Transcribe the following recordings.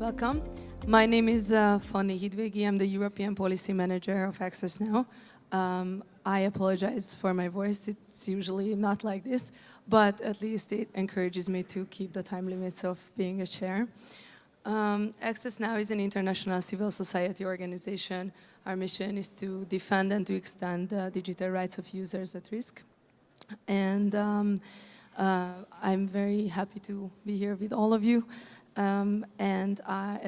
Welcome. My name is Fanny Hidvegi. I'm the European Policy Manager of Access Now. I apologize for my voice. It's usually not like this, but at least it encourages me to keep the time limits of being a chair. Access Now is an international civil society organization. Our mission is to defend and to extend the digital rights of users at risk. And I'm very happy to be here with all of you.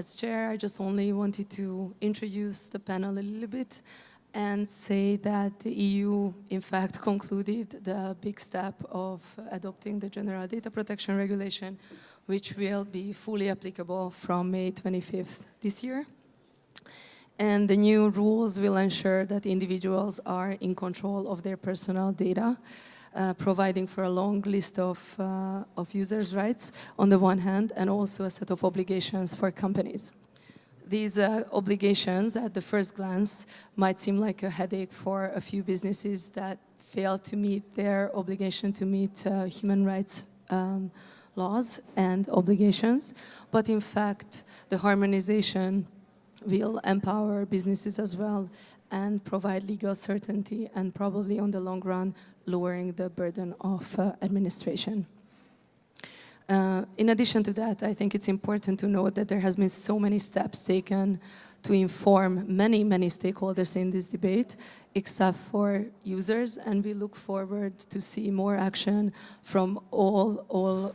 As chair, I just only wanted to introduce the panel a little bit and say that the EU, in fact, concluded the big step of adopting the General Data Protection Regulation, which will be fully applicable from May 25th this year. And the new rules will ensure that individuals are in control of their personal data, providing for a long list of users' rights on the one hand, and also a set of obligations for companies. These obligations, at the first glance, might seem like a headache for a few businesses that fail to meet their obligation to meet human rights laws and obligations. But in fact, the harmonization will empower businesses as well and provide legal certainty and probably on the long run lowering the burden of administration. In addition to that, I think it's important to note that there has been so many steps taken to inform many stakeholders in this debate, except for users, and we look forward to see more action from all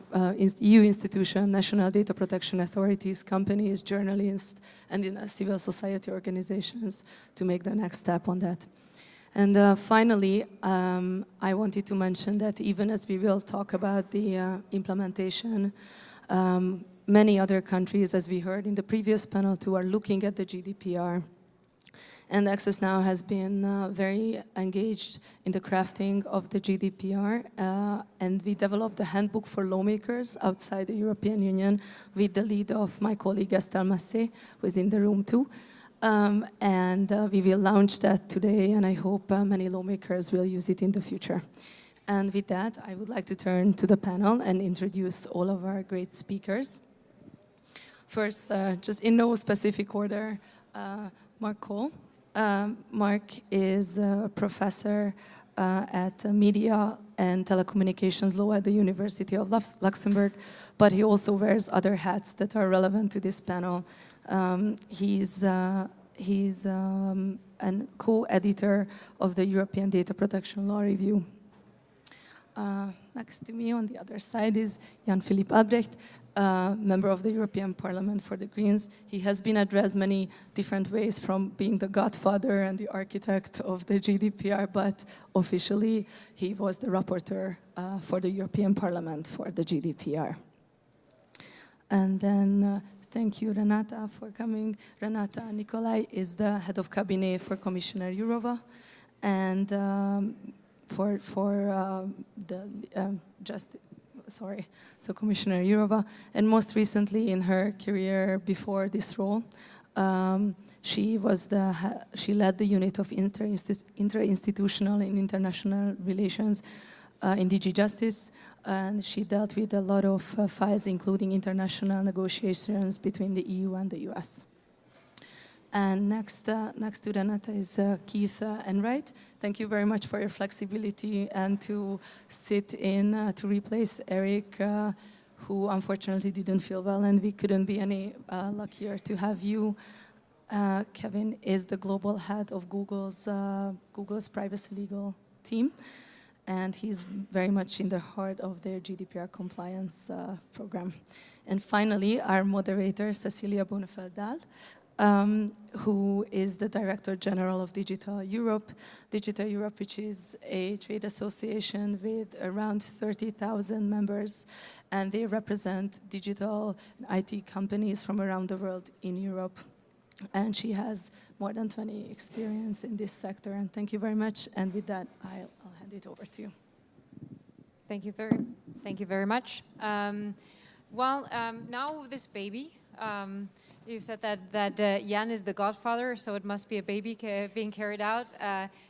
EU institutions, national data protection authorities, companies, journalists, and civil society organizations to make the next step on that. And finally, I wanted to mention that even as we will talk about the implementation, many other countries, as we heard in the previous panel too, are looking at the GDPR. And Access Now has been very engaged in the crafting of the GDPR. And we developed a handbook for lawmakers outside the European Union with the lead of my colleague Estelle Massé, who is in the room too. We will launch that today, and I hope many lawmakers will use it in the future. And with that, I would like to turn to the panel and introduce all of our great speakers. First, just in no specific order, Mark Cole. Mark is a professor at Media and Telecommunications Law at the University of Luxembourg, but he also wears other hats that are relevant to this panel. He's a co-editor of the European Data Protection Law Review. Next to me on the other side is Jan-Philipp Albrecht, member of the European Parliament for the Greens. He has been addressed many different ways, from being the godfather and the architect of the GDPR, but officially he was the rapporteur for the European Parliament for the GDPR. And then thank you, Renate, for coming. Renate Nikolay is the head of cabinet for Commissioner Jourova, and so Commissioner Jourova, and most recently in her career before this role, she led the unit of interinstitutional and international relations in DG Justice, and she dealt with a lot of files, including international negotiations between the EU and the US. And next to Renate is Keith Enright. Thank you very much for your flexibility and to sit in to replace Eric, who unfortunately didn't feel well, and we couldn't be any luckier to have you. Kevin is the global head of Google's privacy legal team, and he's very much in the heart of their GDPR compliance program. And finally, our moderator, Cecila Bonefeld-Dahl, who is the Director General of Digital Europe. Digital Europe, which is a trade association with around 30,000 members, and they represent digital IT companies from around the world in Europe. And she has more than 20 experience in this sector. And thank you very much. And with that, I'll hand it over to you. Thank you very much. Now with this baby, you said that Jan is the godfather, so it must be a baby being carried out,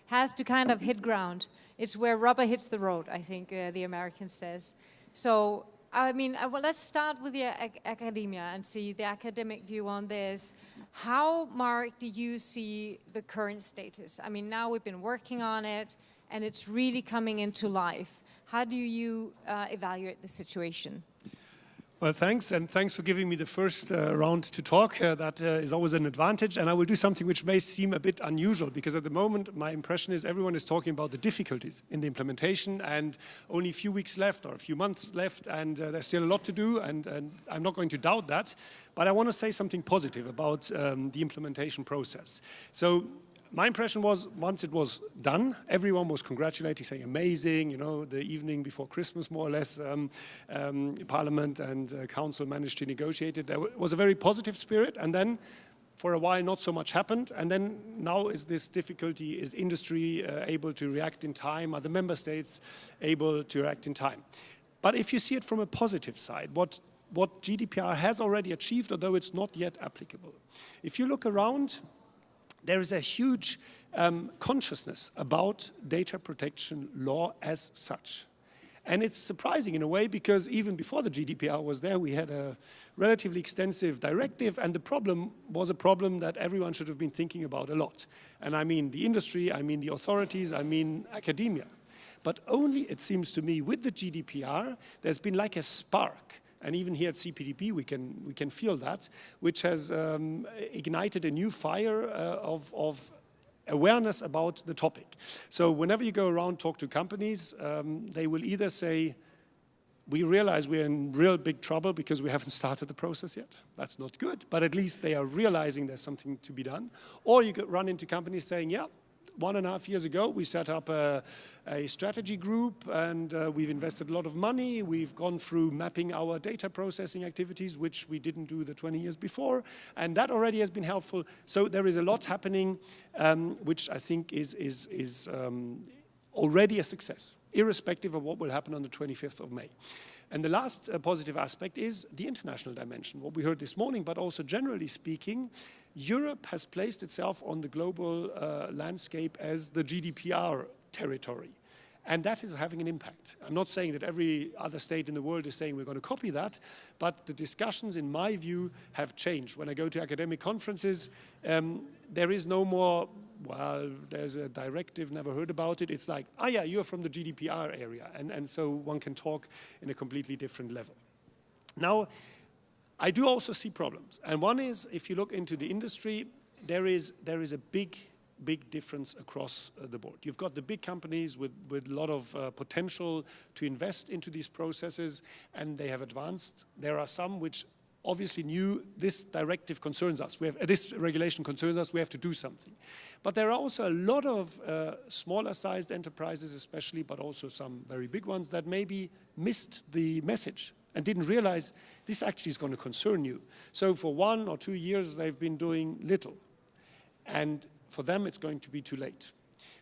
has to kind of hit ground. It's where rubber hits the road, I think the American says. So I mean, well, let's start with the academia and see the academic view on this. How, Mark, do you see the current status? I mean, now we've been working on it, and it's really coming into life. How do you evaluate the situation? Well, thanks, and thanks for giving me the first round to talk. That is always an advantage, and I will do something which may seem a bit unusual, because at the moment my impression is everyone is talking about the difficulties in the implementation, and only a few weeks left or a few months left, and there's still a lot to do, and I'm not going to doubt that, but I want to say something positive about the implementation process. So my impression was, once it was done, everyone was congratulating, saying amazing, you know, the evening before Christmas, more or less, Parliament and Council managed to negotiate it. There was a very positive spirit, and then for a while not so much happened, and then now is this difficulty, is industry able to react in time, are the member states able to react in time? But if you see it from a positive side, what GDPR has already achieved, although it's not yet applicable. If you look around, there is a huge consciousness about data protection law as such. And it's surprising in a way, because even before the GDPR was there, we had a relatively extensive directive, and the problem was a problem that everyone should have been thinking about a lot. And I mean the industry, I mean the authorities, I mean academia. But only, it seems to me, with the GDPR, there's been like a spark. And even here at Cpdp, we can feel that, which has ignited a new fire of awareness about the topic. So whenever you go around, talk to companies, they will either say, we realize we're in real big trouble because we haven't started the process yet. That's not good, but at least they are realizing there's something to be done. Or you could run into companies saying, yeah, 1.5 years ago, we set up a strategy group, and we've invested a lot of money. We've gone through mapping our data processing activities, which we didn't do the 20 years before, and that already has been helpful. So there is a lot happening, which I think is already a success, irrespective of what will happen on the 25th of May. And the last positive aspect is the international dimension, what we heard this morning, but also generally speaking, Europe has placed itself on the global landscape as the GDPR territory. And that is having an impact. I'm not saying that every other state in the world is saying we're going to copy that, but the discussions, in my view, have changed. When I go to academic conferences, there is no more, well, there's a directive, never heard about it. It's like, ah, yeah, you're from the GDPR area. And so one can talk in a completely different level. Now, I do also see problems. And one is, if you look into the industry, there is a big difference across the board. You've got the big companies with a lot of potential to invest into these processes, and they have advanced. There are some which obviously knew this directive concerns us. This regulation concerns us, we have to do something. But there are also a lot of smaller sized enterprises especially, but also some very big ones that maybe missed the message and didn't realize this actually is going to concern you. So for 1 or 2 years, they've been doing little. And for them, it's going to be too late.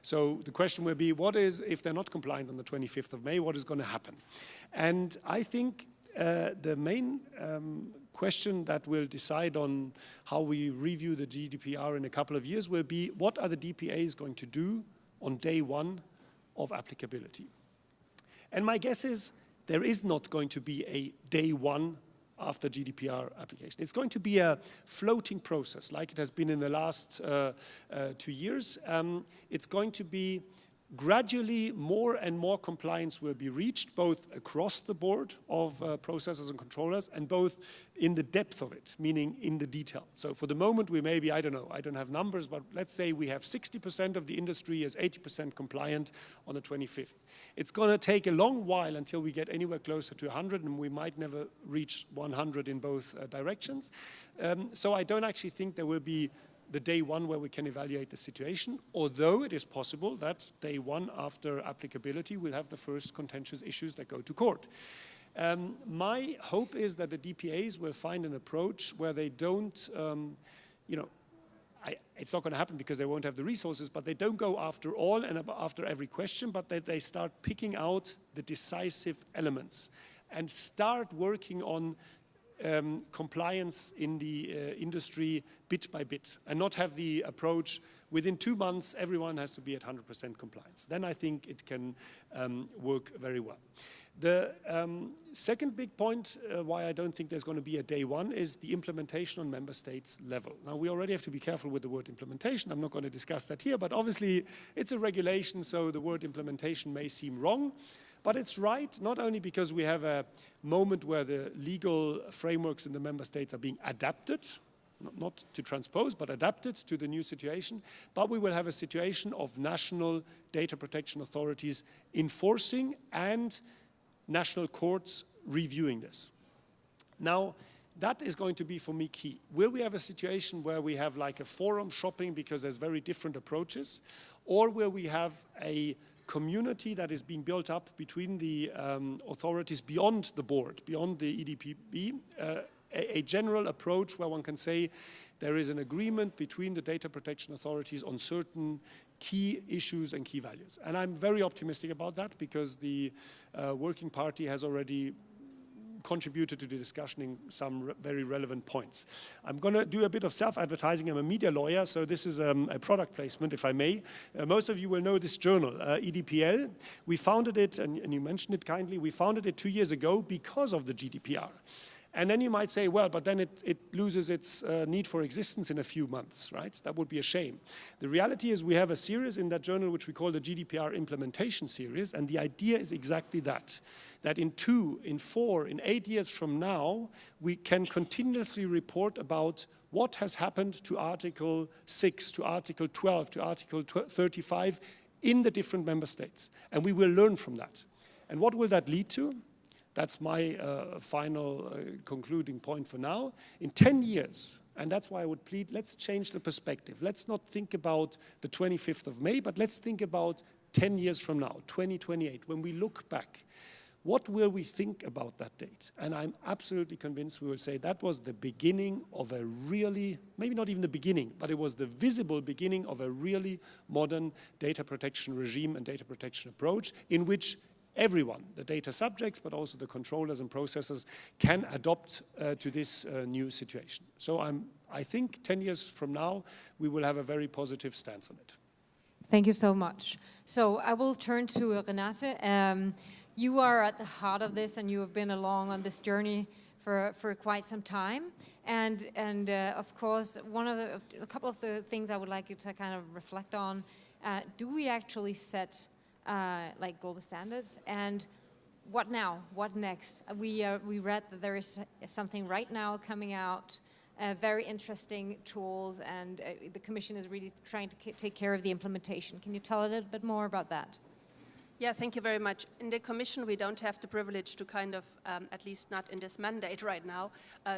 So the question will be, what is, if they're not compliant on the 25th of May, what is going to happen? And I think the main question that will decide on how we review the GDPR in a couple of years will be, what are the DPAs going to do on day 1 of applicability? And my guess is, there is not going to be a day 1 after GDPR application. It's going to be a floating process, like it has been in the last 2 years. It's going to be gradually more and more compliance will be reached, both across the board of processors and controllers, and both in the depth of it, meaning in the detail. So for the moment, we maybe, I don't know, I don't have numbers, but let's say we have 60% of the industry is 80% compliant on the 25th. It's going to take a long while until we get anywhere closer to 100, and we might never reach 100 in both directions. So I don't actually think there will be the day 1 where we can evaluate the situation, although it is possible that day 1 after applicability we'll have the first contentious issues that go to court. My hope is that the DPAs will find an approach where they don't, it's not going to happen because they won't have the resources, but they don't go after all and after every question, but that they start picking out the decisive elements and start working on compliance in the industry bit by bit, and not have the approach within 2 months everyone has to be at 100% compliance. Then I think it can work very well. The second big point why I don't think there's going to be a day one is the implementation on member states level. Now, we already have to be careful with the word implementation. I'm not going to discuss that here, but obviously it's a regulation, so the word implementation may seem wrong. But it's right, not only because we have a moment where the legal frameworks in the member states are being adapted, not to transpose, but adapted to the new situation, but we will have a situation of national data protection authorities enforcing and national courts reviewing this. Now, that is going to be, for me, key. Will we have a situation where we have like a forum shopping because there's very different approaches, or will we have a community that is being built up between the authorities beyond the board, beyond the EDPB, a general approach where one can say there is an agreement between the data protection authorities on certain key issues and key values. And I'm very optimistic about that because the Working Party has already contributed to the discussion in some very relevant points. I'm going to do a bit of self-advertising. I'm a media lawyer, so this is a product placement, if I may. Most of you will know this journal, EDPL. We founded it, and you mentioned it kindly, we founded it 2 years ago because of the GDPR. And then you might say, well, but then it loses its need for existence in a few months, right? That would be a shame. The reality is we have a series in that journal which we call the GDPR implementation series, and the idea is exactly that in 2, in 4, in 8 years from now, we can continuously report about what has happened to Article 6, to Article 12, to Article 35 in the different member states. And we will learn from that. And what will that lead to? That's my final concluding point for now. In 10 years, and that's why I would plead, let's change the perspective. Let's not think about the 25th of May, but let's think about 10 years from now, 2028. When we look back, what will we think about that date? And I'm absolutely convinced we will say that was the beginning of a really, maybe not even the beginning, but it was the visible beginning of a really modern data protection regime and data protection approach in which everyone, the data subjects, but also the controllers and processors, can adopt to this new situation. So I think 10 years from now, we will have a very positive stance on it. Thank you so much. So I will turn to Renate. You are at the heart of this, and you have been along on this journey for quite some time. And of course, a couple of the things I would like you to kind of reflect on, do we actually set like global standards, and what now? What next? We read that there is something right now coming out, very interesting tools, and the Commission is really trying to take care of the implementation. Can you tell a little bit more about that? Yeah, thank you very much. In the Commission, we don't have the privilege to kind of, at least not in this mandate right now,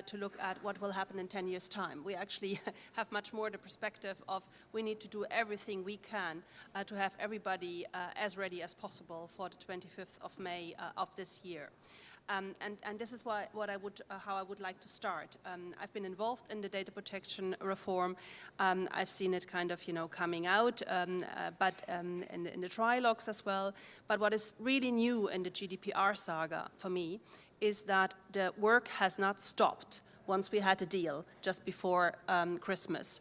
to look at what will happen in 10 years' time. We actually have much more the perspective of we need to do everything we can to have everybody as ready as possible for the 25th of May of this year. And this is how I would like to start. I've been involved in the data protection reform. I've seen it kind of, coming out, but in the trilogues as well. But what is really new in the GDPR saga for me is that the work has not stopped once we had a deal just before Christmas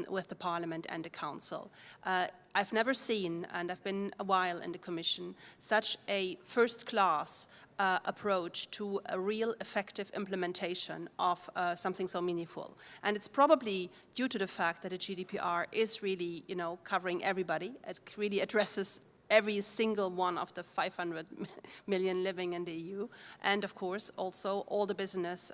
with the Parliament and the Council. I've never seen, and I've been a while in the Commission, such a first-class approach to a real effective implementation of something so meaningful. And it's probably due to the fact that the GDPR is really, covering everybody. It really addresses every single one of the 500 million living in the EU. And of course, also all the business,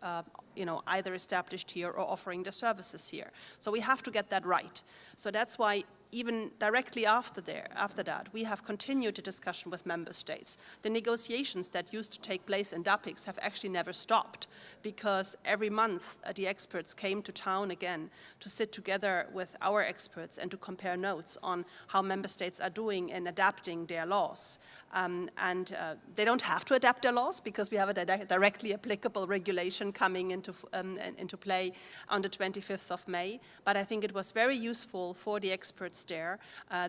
either established here or offering the services here. So we have to get that right. So that's why even directly after that, we have continued the discussion with member states. The negotiations that used to take place in DAPIX have actually never stopped, because every month the experts came to town again to sit together with our experts and to compare notes on how member states are doing in adapting their laws. They don't have to adapt their laws because we have a directly applicable regulation coming into play on the 25th of May. But I think it was very useful for the experts there,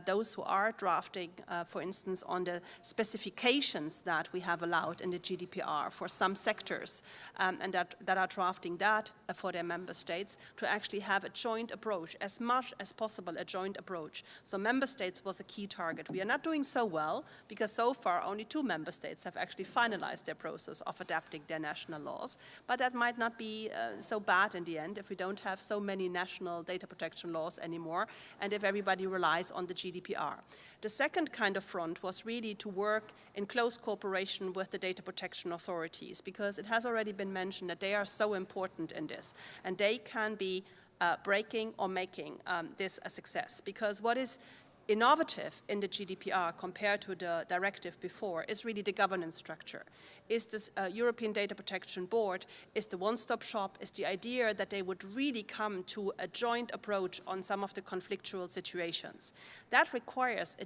those who are drafting, for instance, on the specifications that we have allowed in the GDPR for some sectors, and that are drafting that for their member states, to actually have a joint approach, as much as possible a joint approach. So member states was a key target. We are not doing so well because so far, only 2 member states have actually finalized their process of adapting their national laws. But that might not be so bad in the end if we don't have so many national data protection laws anymore, and if everybody relies on the GDPR. The second kind of front was really to work in close cooperation with the data protection authorities, because it has already been mentioned that they are so important in this, and they can be breaking or making this a success. Because what is innovative in the GDPR compared to the directive before is really the governance structure. Is this European Data Protection Board, is the one-stop shop, is the idea that they would really come to a joint approach on some of the conflictual situations. That requires a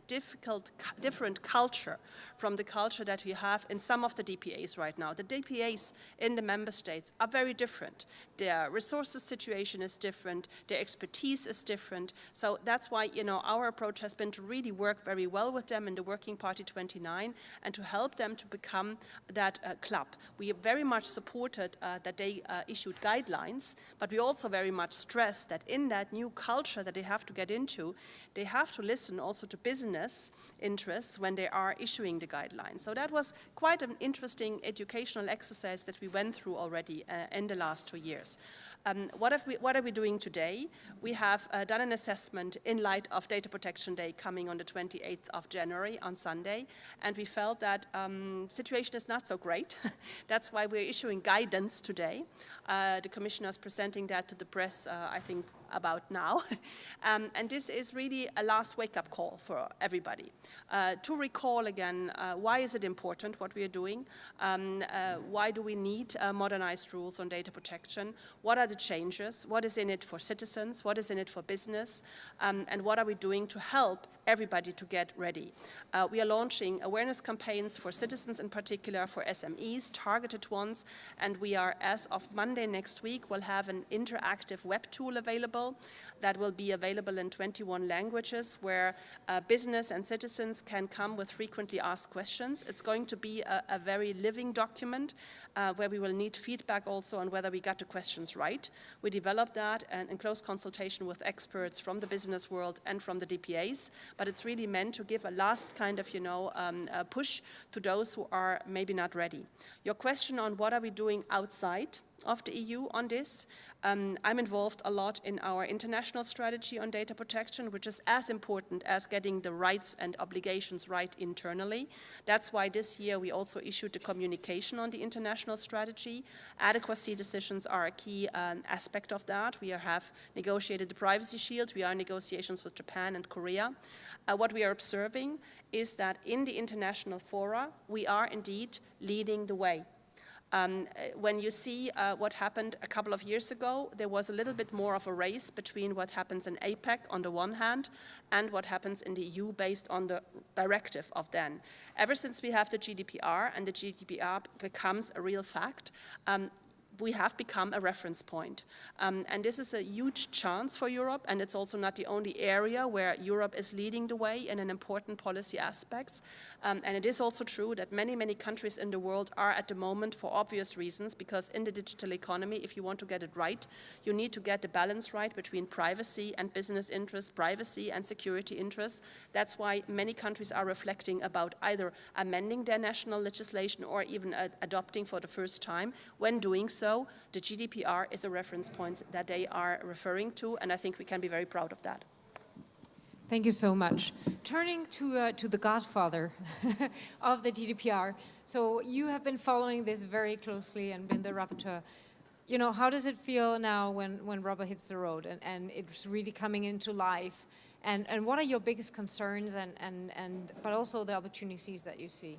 different culture from the culture that we have in some of the DPAs right now. The DPAs in the member states are very different. Their resources situation is different, their expertise is different. So that's why, you know, our approach has been to really work very well with them in the Working Party 29 and to help them to become that club. We very much supported that they issued guidelines, but we also very much stressed that in that new culture that they have to get into, they have to listen also to business interests when they are issuing the guidelines. So that was quite an interesting educational exercise that we went through already in the last 2 years. What are we doing today? We have done an assessment in light of Data Protection Day coming on the 28th of January on Sunday, and we felt that situation is not so great. That's why we're issuing guidance today. The Commissioner is presenting that to the press, I think, about now. And this is really a last wake-up call for everybody. To recall again, why is it important what we are doing? Why do we need modernized rules on data protection? What are the changes? What is in it for citizens? What is in it for business? And what are we doing to help everybody to get ready? We are launching awareness campaigns for citizens in particular, for SMEs, targeted ones, and we are, as of Monday next week, will have an interactive web tool available that will be available in 21 languages, where business and citizens can come with frequently asked questions. It's going to be a very living document where we will need feedback also on whether we got the questions right. We developed that in close consultation with experts from the business world and from the DPAs, but it's really meant to give a last kind of, a push to those who are maybe not ready. Your question on what are we doing outside of the EU on this. I'm involved a lot in our international strategy on data protection, which is as important as getting the rights and obligations right internally. That's why this year we also issued a communication on the international strategy. Adequacy decisions are a key aspect of that. We have negotiated the Privacy Shield. We are in negotiations with Japan and Korea. What we are observing is that in the international fora, we are indeed leading the way. When you see what happened a couple of years ago, there was a little bit more of a race between what happens in APEC on the one hand and what happens in the EU based on the directive of then. Ever since we have the GDPR and the GDPR becomes a real fact, we have become a reference point. And this is a huge chance for Europe, and it's also not the only area where Europe is leading the way in an important policy aspects. And it is also true that many, many countries in the world are at the moment, for obvious reasons, because in the digital economy, if you want to get it right, you need to get the balance right between privacy and business interests, privacy and security interests. That's why many countries are reflecting about either amending their national legislation or even adopting for the first time. When doing so, the GDPR is a reference point that they are referring to, and I think we can be very proud of that. Thank you so much. Turning to the godfather of the GDPR, so you have been following this very closely and been the rapporteur. You know, how does it feel now when rubber hits the road and it's really coming into life? And what are your biggest concerns but also the opportunities that you see?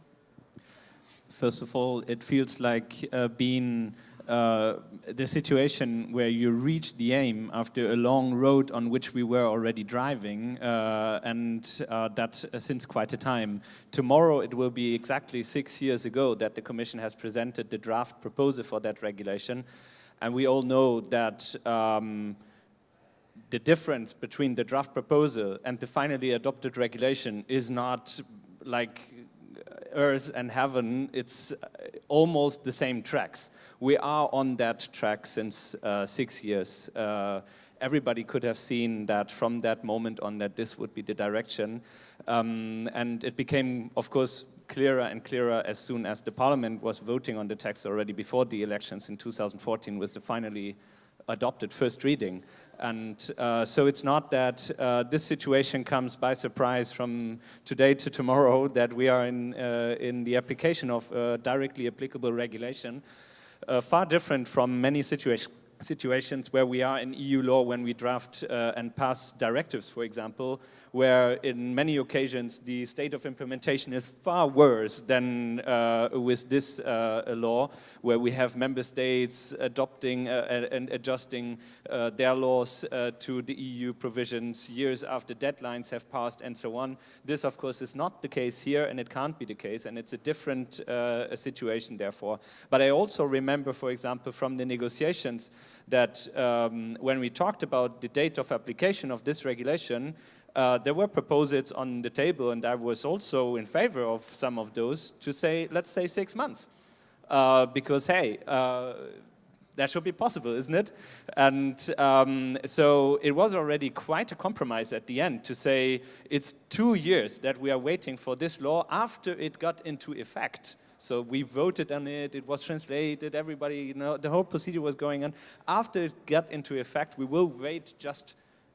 First of all, it feels like being the situation where you reach the aim after a long road on which we were already driving, and that's since quite a time. Tomorrow it will be exactly 6 years ago that the Commission has presented the draft proposal for that regulation, and we all know that the difference between the draft proposal and the finally adopted regulation is not like earth and heaven. It's almost the same tracks. We are on that track since 6 years. Everybody could have seen that from that moment on that this would be the direction. And it became, of course, clearer and clearer as soon as the parliament was voting on the text already before the elections in 2014 with the finally adopted first reading. And so it's not that this situation comes by surprise from today to tomorrow, that we are in the application of directly applicable regulation. Far different from many situations where we are in EU law when we draft and pass directives, for example, where in many occasions the state of implementation is far worse than with this law, where we have member states adopting and adjusting their laws to the EU provisions years after deadlines have passed and so on. This, of course, is not the case here, and it can't be the case, and it's a different situation, therefore. But I also remember, for example, from the negotiations that when we talked about the date of application of this regulation, there were proposals on the table, and I was also in favor of some of those, to say, let's say 6 months. Because, hey, that should be possible, isn't it? And so it was already quite a compromise at the end to say it's 2 years that we are waiting for this law after it got into effect. So we voted on it, it was translated, everybody, you know, the whole procedure was going on. After it got into effect, we will wait just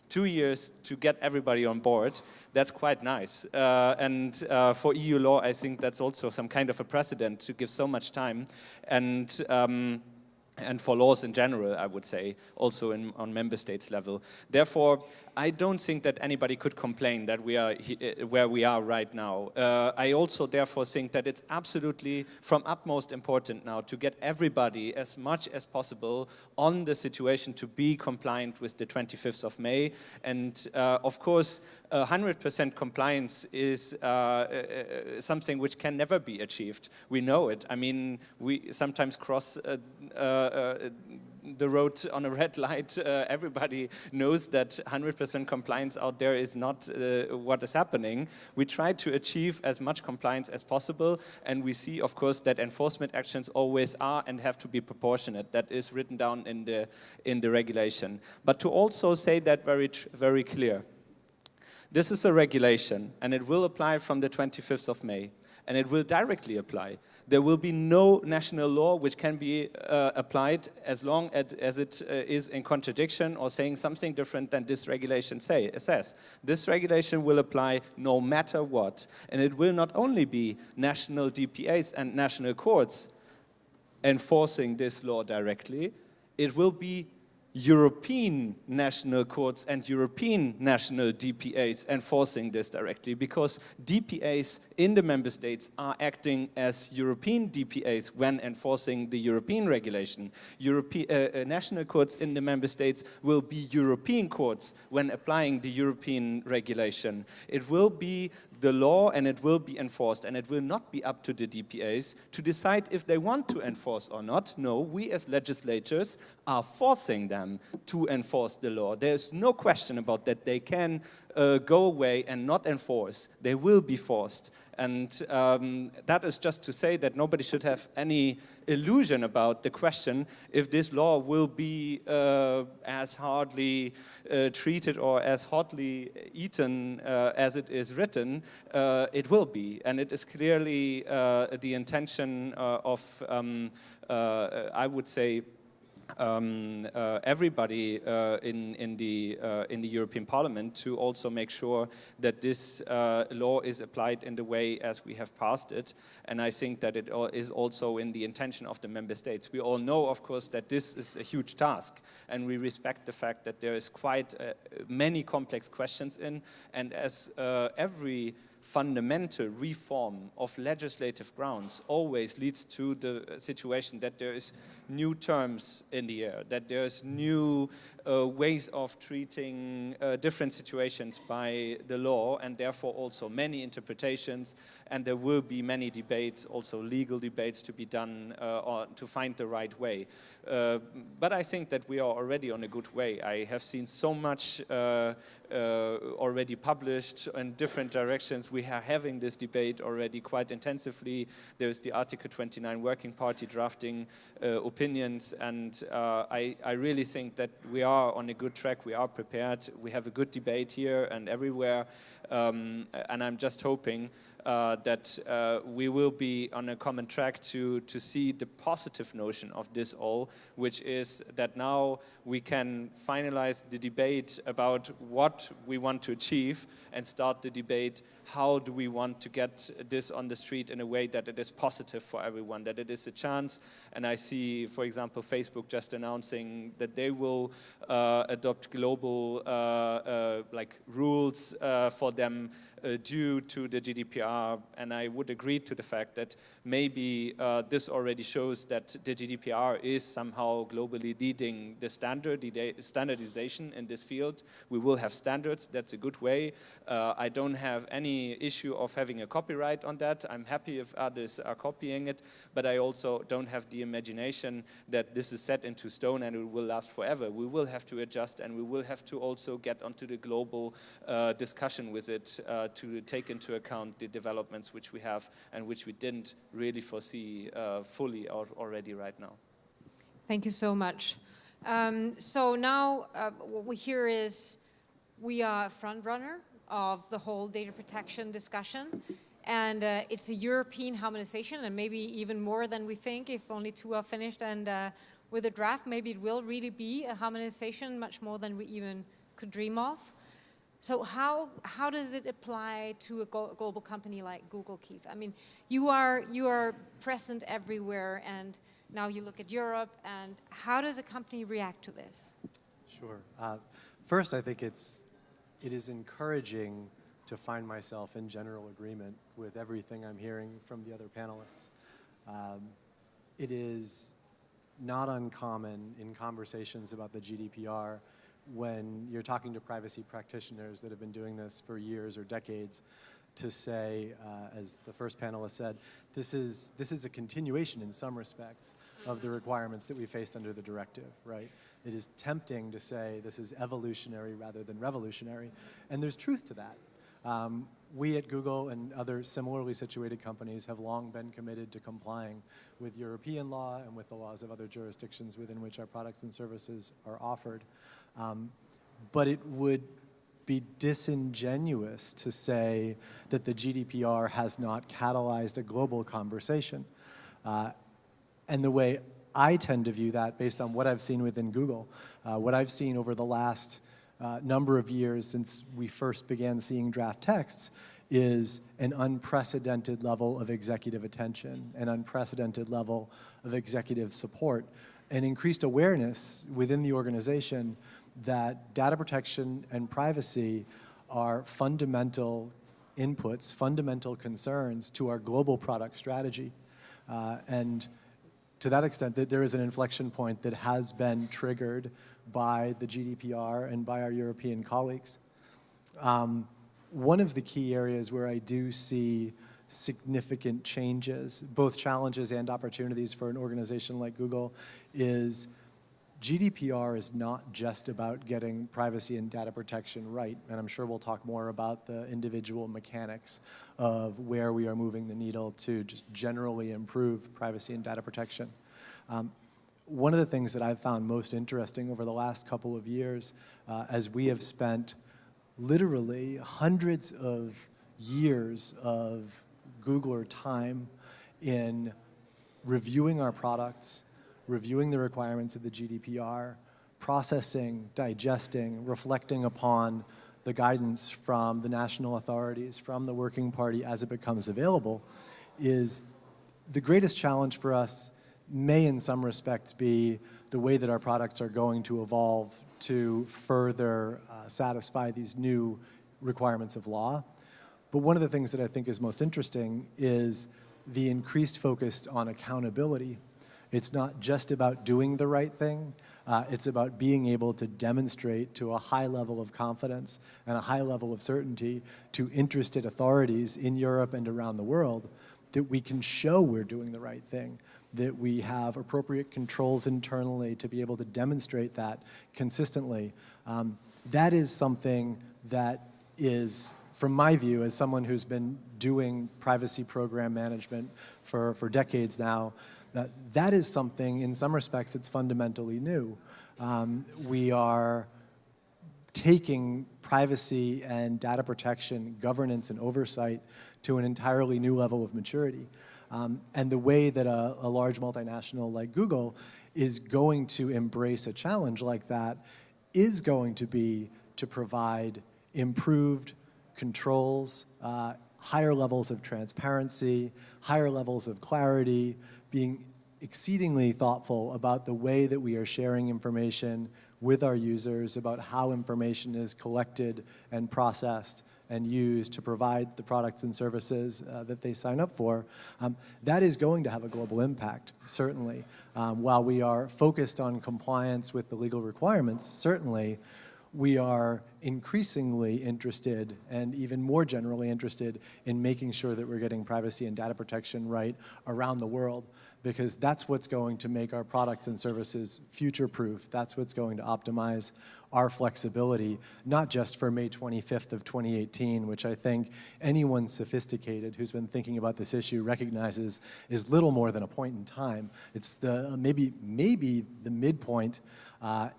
2 years to get everybody on board. That's quite nice. And for EU law, I think that's also some kind of a precedent to give so much time. And for laws in general, I would say, also on member states level. Therefore, I don't think that anybody could complain that we are where we are right now. I also therefore think that it's absolutely from utmost importance now to get everybody as much as possible on the situation to be compliant with the 25th of May. And of course, 100% compliance is something which can never be achieved. We know it. I mean, we sometimes cross the road on a red light. Everybody knows that 100% compliance out there is not what is happening. We try to achieve as much compliance as possible, and we see, of course, that enforcement actions always are and have to be proportionate. That is written down in the regulation. But to also say that very clear, this is a regulation, and it will apply from the 25th of May, and it will directly apply. There will be no national law which can be applied as long as it is in contradiction or saying something different than this regulation says. This regulation will apply no matter what, and it will not only be national DPAs and national courts enforcing this law directly, it will be European national courts and European national DPAs enforcing this directly, because DPAs in the member states are acting as European DPAs when enforcing the European regulation. National courts in the member states will be European courts when applying the European regulation. It will be the law, and it will be enforced, and it will not be up to the DPAs to decide if they want to enforce or not. No, we as legislators are forcing them to enforce the law. There's no question about that. They can go away and not enforce. They will be forced. And that is just to say that nobody should have any illusion about the question if this law will be as hardly treated or as hotly eaten as it is written. It will be, and it is clearly the intention of, I would say, everybody in the European Parliament to also make sure that this law is applied in the way as we have passed it. And I think that it is also in the intention of the member states. We all know, of course, that this is a huge task, and we respect the fact that there is quite many complex questions in, and as every fundamental reform of legislative grounds always leads to the situation that there is new terms in the air, that there's new ways of treating different situations by the law, and therefore also many interpretations, and there will be many debates, also legal debates to be done or to find the right way. But I think that we are already on a good way. I have seen so much already published in different directions. We are having this debate already quite intensively. There's the Article 29 Working Party drafting opinions, and I really think that we are on a good track. We are prepared. We have a good debate here and everywhere, and I'm just hoping that we will be on a common track to see the positive notion of this all, which is that now we can finalize the debate about what we want to achieve and start the debate, how do we want to get this on the street in a way that it is positive for everyone, that it is a chance. And I see, for example, Facebook just announcing that they will adopt global like rules for them due to the GDPR, and I would agree to the fact that maybe this already shows that the GDPR is somehow globally leading the standardization in this field. We will have standards, that's a good way. I don't have any issue of having a copyright on that. I'm happy if others are copying it, but I also don't have the imagination that this is set into stone and it will last forever. We will have to adjust, and we will have to also get onto the global discussion with it to take into account the developments which we have and which we didn't really foresee fully already right now. Thank you so much. So now what we hear is we are a front runner of the whole data protection discussion, and it's a European harmonization, and maybe even more than we think. If only 2 are finished, and with a draft, maybe it will really be a harmonization, much more than we even could dream of. So how does it apply to a global company like Google, Keith? I mean, you are present everywhere, and now you look at Europe, and how does a company react to this? Sure. First, I think it is encouraging to find myself in general agreement with everything I'm hearing from the other panelists. It is not uncommon in conversations about the GDPR, when you're talking to privacy practitioners that have been doing this for years or decades, to say, as the first panelist said, this is a continuation in some respects of the requirements that we faced under the directive, right? It is tempting to say this is evolutionary rather than revolutionary, and there's truth to that. We at Google and other similarly situated companies have long been committed to complying with European law and with the laws of other jurisdictions within which our products and services are offered. But it would be disingenuous to say that the GDPR has not catalyzed a global conversation. And the way I tend to view that, based on what I've seen within Google, what I've seen over the last number of years since we first began seeing draft texts, is an unprecedented level of executive attention, an unprecedented level of executive support, an increased awareness within the organization that data protection and privacy are fundamental inputs, fundamental concerns to our global product strategy. And to that extent, that there is an inflection point that has been triggered by the GDPR and by our European colleagues. One of the key areas where I do see significant changes, both challenges and opportunities for an organization like Google, is GDPR is not just about getting privacy and data protection right, and I'm sure we'll talk more about the individual mechanics of where we are moving the needle to just generally improve privacy and data protection. One of the things that I've found most interesting over the last couple of years, as we have spent literally hundreds of years of Googler time in reviewing our products, reviewing the requirements of the GDPR, processing, digesting, reflecting upon the guidance from the national authorities, from the working party as it becomes available, is the greatest challenge for us may in some respects be the way that our products are going to evolve to further satisfy these new requirements of law. But one of the things that I think is most interesting is the increased focus on accountability It's not just about doing the right thing. It's about being able to demonstrate to a high level of confidence and a high level of certainty to interested authorities in Europe and around the world that we can show we're doing the right thing, that we have appropriate controls internally to be able to demonstrate that consistently. That is something that is, from my view, as someone who's been doing privacy program management for decades now, that is something, in some respects, that's fundamentally new. We are taking privacy and data protection, governance and oversight to an entirely new level of maturity. And the way that a large multinational like Google is going to embrace a challenge like that is going to be to provide improved controls, higher levels of transparency, higher levels of clarity, being exceedingly thoughtful about the way that we are sharing information with our users, about how information is collected and processed and used to provide the products and services that they sign up for. That is going to have a global impact, certainly. While we are focused on compliance with the legal requirements, certainly, we are increasingly interested, and even more generally interested, in making sure that we're getting privacy and data protection right around the world, because that's what's going to make our products and services future-proof. That's what's going to optimize our flexibility, not just for May 25th of 2018, which I think anyone sophisticated who's been thinking about this issue recognizes is little more than a point in time. It's the maybe the midpoint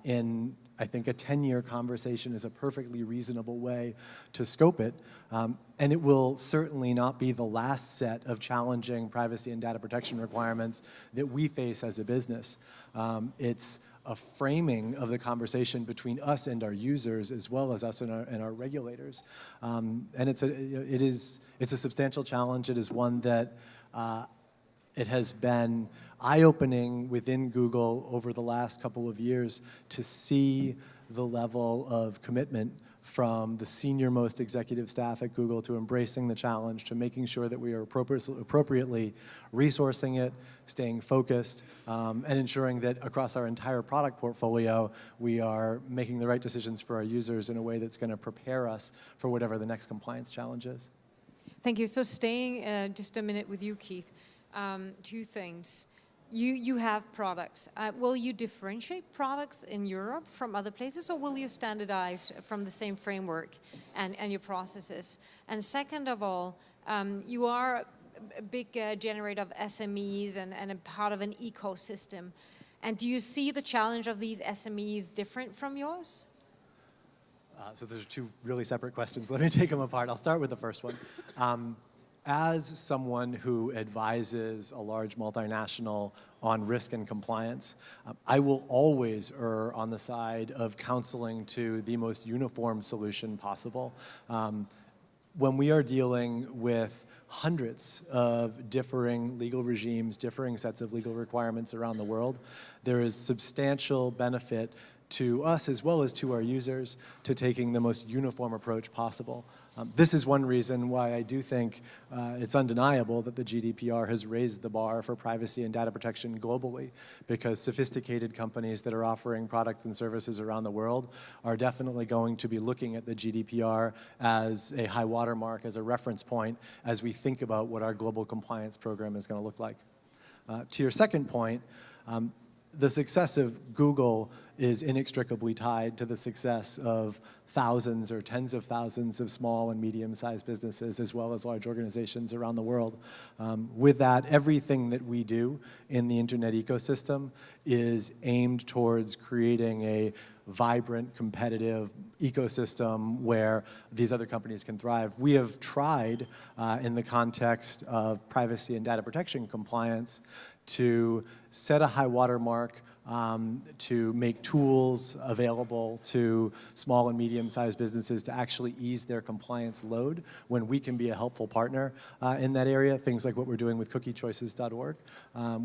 in, I think, a 10-year conversation is a perfectly reasonable way to scope it. And it will certainly not be the last set of challenging privacy and data protection requirements that we face as a business. It's a framing of the conversation between us and our users, as well as us and our regulators. And it's a substantial challenge. It is one that it has been eye-opening within Google over the last couple of years to see the level of commitment from the senior-most executive staff at Google to embracing the challenge, to making sure that we are appropriately resourcing it, staying focused, and ensuring that across our entire product portfolio, we are making the right decisions for our users in a way that's going to prepare us for whatever the next compliance challenge is. Thank you. So staying just a minute with you, Keith, two things. You have products. Will you differentiate products in Europe from other places, or will you standardize from the same framework and your processes? And second of all, you are a big generator of SMEs and a part of an ecosystem. And do you see the challenge of these SMEs different from yours? So those are two really separate questions. Let me take them apart. I'll start with the first one. As someone who advises a large multinational on risk and compliance, I will always err on the side of counseling to the most uniform solution possible. When we are dealing with hundreds of differing legal regimes, differing sets of legal requirements around the world, there is substantial benefit to us as well as to our users to taking the most uniform approach possible. This is one reason why I do think it's undeniable that the GDPR has raised the bar for privacy and data protection globally, because sophisticated companies that are offering products and services around the world are definitely going to be looking at the GDPR as a high watermark, as a reference point, as we think about what our global compliance program is going to look like. To your second point, the success of Google is inextricably tied to the success of thousands or tens of thousands of small and medium-sized businesses, as well as large organizations around the world. With that, everything that we do in the internet ecosystem is aimed towards creating a vibrant, competitive ecosystem where these other companies can thrive. We have tried, in the context of privacy and data protection compliance, to set a high watermark, to make tools available to small and medium-sized businesses to actually ease their compliance load when we can be a helpful partner in that area, things like what we're doing with cookiechoices.org.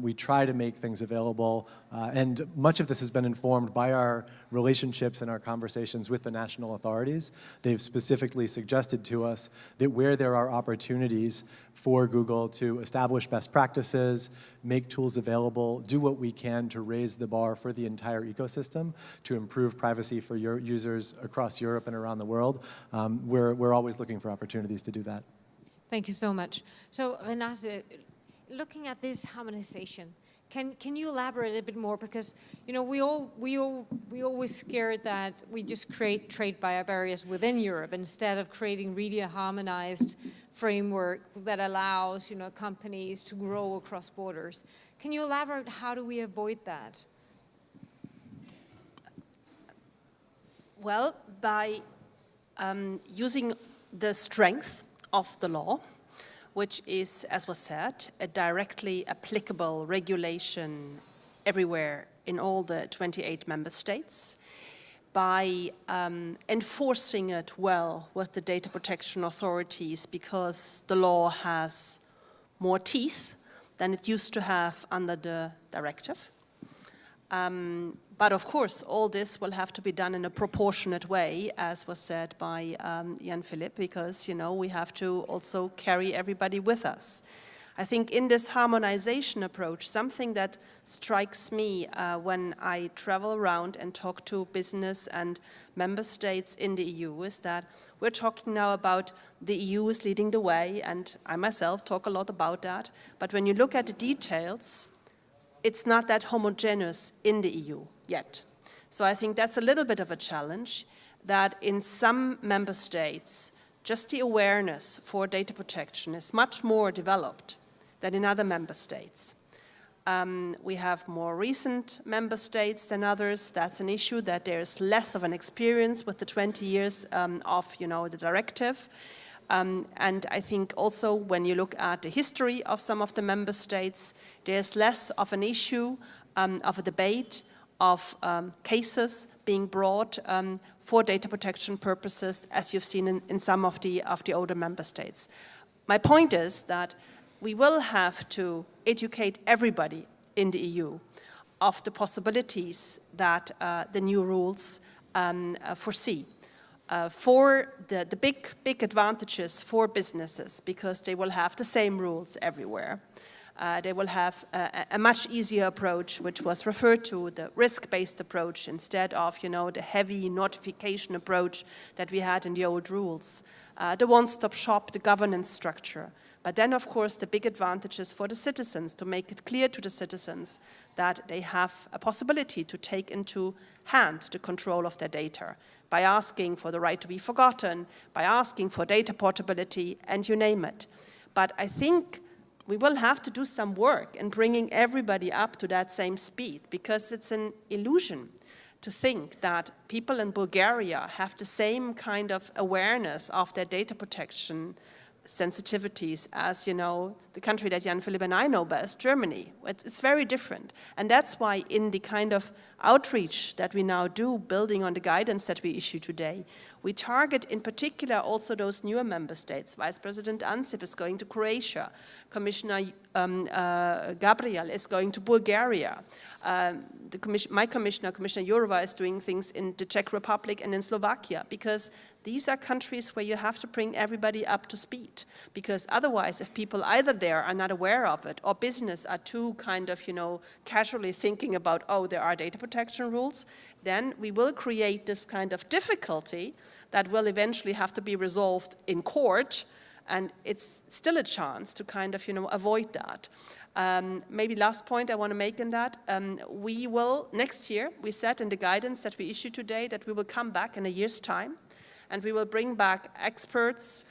We try to make things available, and much of this has been informed by our relationships and our conversations with the national authorities. They've specifically suggested to us that where there are opportunities for Google to establish best practices, make tools available, do what we can to raise the bar for the entire ecosystem, to improve privacy for your users across Europe and around the world. We're always looking for opportunities to do that. Thank you so much. So Renate, looking at this harmonization, can you elaborate a bit more? Because we always scared that we just create trade barriers within Europe instead of creating really a harmonized framework that allows companies to grow across borders. Can you elaborate how do we avoid that? Well, by using the strength of the law, which is, as was said, a directly applicable regulation everywhere in all the 28 member states, by enforcing it well with the data protection authorities, because the law has more teeth than it used to have under the directive. But of course, all this will have to be done in a proportionate way, as was said by Jan-Philipp, because we have to also carry everybody with us. I think in this harmonization approach, something that strikes me when I travel around and talk to business and member states in the EU is that we're talking now about the EU is leading the way, and I myself talk a lot about that. But when you look at the details, it's not that homogeneous in the EU yet. So I think that's a little bit of a challenge, that in some member states, just the awareness for data protection is much more developed than in other member states. We have more recent member states than others. That's an issue, that there's less of an experience with the 20 years of the directive. And I think also when you look at the history of some of the member states, there's less of an issue, of a debate, of cases being brought for data protection purposes, as you've seen in some of the older member states. My point is that we will have to educate everybody in the EU of the possibilities that the new rules foresee. For the big advantages for businesses, because they will have the same rules everywhere. They will have a much easier approach, which was referred to, the risk-based approach, instead of the heavy notification approach that we had in the old rules. The one-stop shop, the governance structure. But then, of course, the big advantages for the citizens, to make it clear to the citizens that they have a possibility to take into hand the control of their data by asking for the right to be forgotten, by asking for data portability, and you name it. But I think we will have to do some work in bringing everybody up to that same speed, because it's an illusion to think that people in Bulgaria have the same kind of awareness of their data protection sensitivities as, the country that Jan-Philipp and I know best, Germany. It's very different. And that's why in the kind of outreach that we now do, building on the guidance that we issue today, we target in particular also those newer member states. Vice President Ansip is going to Croatia. Commissioner Gabriel is going to Bulgaria. My commissioner, Commissioner Jourova, is doing things in the Czech Republic and in Slovakia, because these are countries where you have to bring everybody up to speed, because otherwise, if people either there are not aware of it, or business are too kind of, casually thinking about, oh, there are data protection rules, then we will create this kind of difficulty that will eventually have to be resolved in court, and it's still a chance to kind of, avoid that. Maybe last point I want to make in that, we will, next year, we said in the guidance that we issued today that we will come back in a year's time, and we will bring back experts,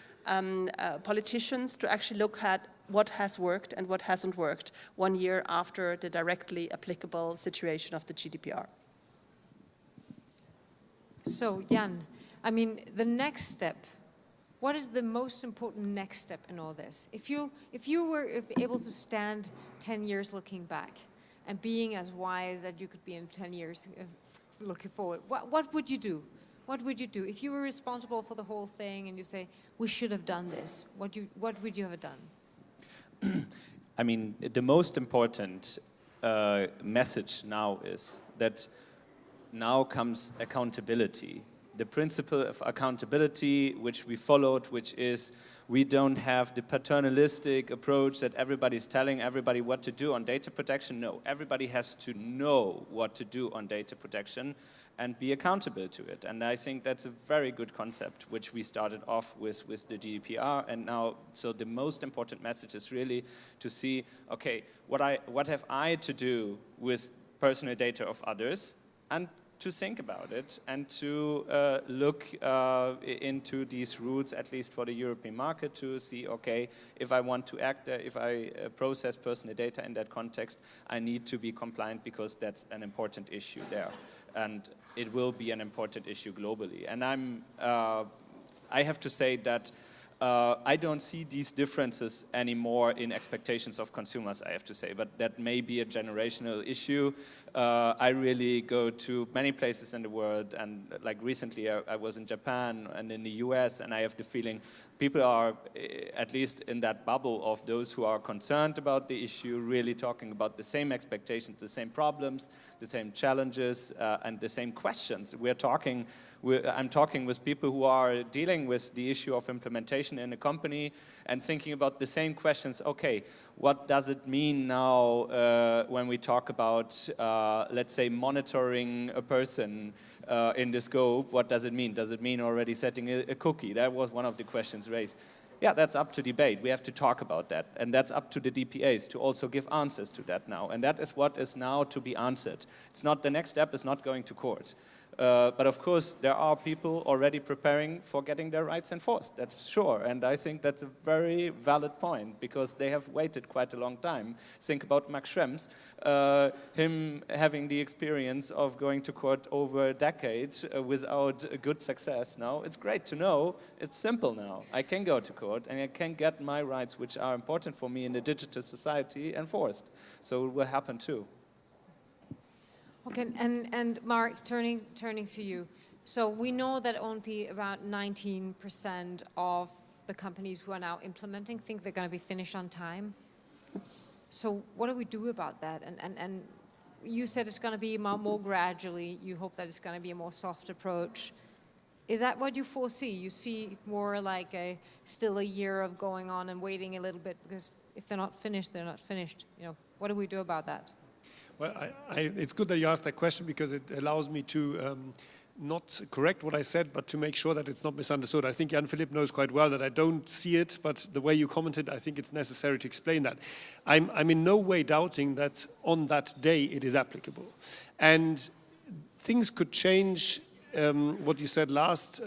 politicians, to actually look at what has worked and what hasn't worked 1 year after the directly applicable situation of the GDPR. So, Jan, I mean, the next step, what is the most important next step in all this? If you were able to stand 10 years looking back and being as wise as you could be in 10 years looking forward, what would you do? What would you do? If you were responsible for the whole thing and you say, we should have done this, what would you have done? I mean, the most important message now is that now comes accountability. the principle of accountability, which we followed, which is we don't have the paternalistic approach that everybody's telling everybody what to do on data protection. No, everybody has to know what to do on data protection and be accountable to it. And I think that's a very good concept, which we started off with the GDPR. And now, so the most important message is really to see, okay, what have I to do with personal data of others, and to think about it and to look into these rules, at least for the European market, to see, okay, if I want to act there, if I process personal data in that context, I need to be compliant because that's an important issue there. And it will be an important issue globally. And I have to say that I don't see these differences anymore in expectations of consumers, I have to say, but that may be a generational issue. I really go to many places in the world, and like recently I was in Japan and in the US, and I have the feeling people are, at least in that bubble of those who are concerned about the issue, really talking about the same expectations, the same problems, the same challenges, and the same questions. I'm talking with people who are dealing with the issue of implementation in a company and thinking about the same questions. Okay, what does it mean now when we talk about, let's say, monitoring a person in the scope? What does it mean? Does it mean already setting a cookie? That was one of the questions raised. Yeah, that's up to debate. We have to talk about that. And that's up to the DPAs to also give answers to that now. And that is what is now to be answered. It's not, the next step is not going to court. But of course, there are people already preparing for getting their rights enforced, that's sure. And I think that's a very valid point, because they have waited quite a long time. Think about Max Schrems, him having the experience of going to court over a decade without a good success. Now, it's great to know, it's simple now. I can go to court and I can get my rights, which are important for me in the digital society, enforced. So it will happen too. Okay, and Mark, turning to you. So we know that only about 19% of the companies who are now implementing think they're going to be finished on time. So what do we do about that? And you said it's going to be more gradually. You hope that it's going to be a more soft approach. Is that what you foresee? You see more like still a year of going on and waiting a little bit, because if they're not finished, they're not finished. You know, what do we do about that? Well, it's good that you asked that question, because it allows me to not correct what I said, but to make sure that it's not misunderstood. I think Jan-Philipp knows quite well that I don't see it, but the way you commented, I think it's necessary to explain that. I'm in no way doubting that on that day it is applicable. And things could change, what you said last,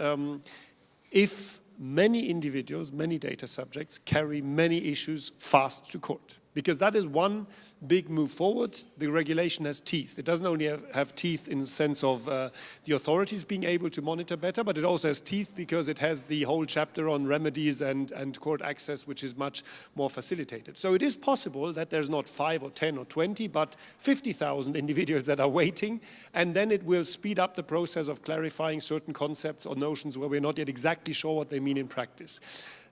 if many individuals, many data subjects carry many issues fast to court. Because that is one big move forward. The regulation has teeth. It doesn't only have teeth in the sense of the authorities being able to monitor better, but it also has teeth because it has the whole chapter on remedies and court access, which is much more facilitated. So it is possible that there's not 5 or 10 or 20, but 50,000 individuals that are waiting, and then it will speed up the process of clarifying certain concepts or notions where we're not yet exactly sure what they mean in practice.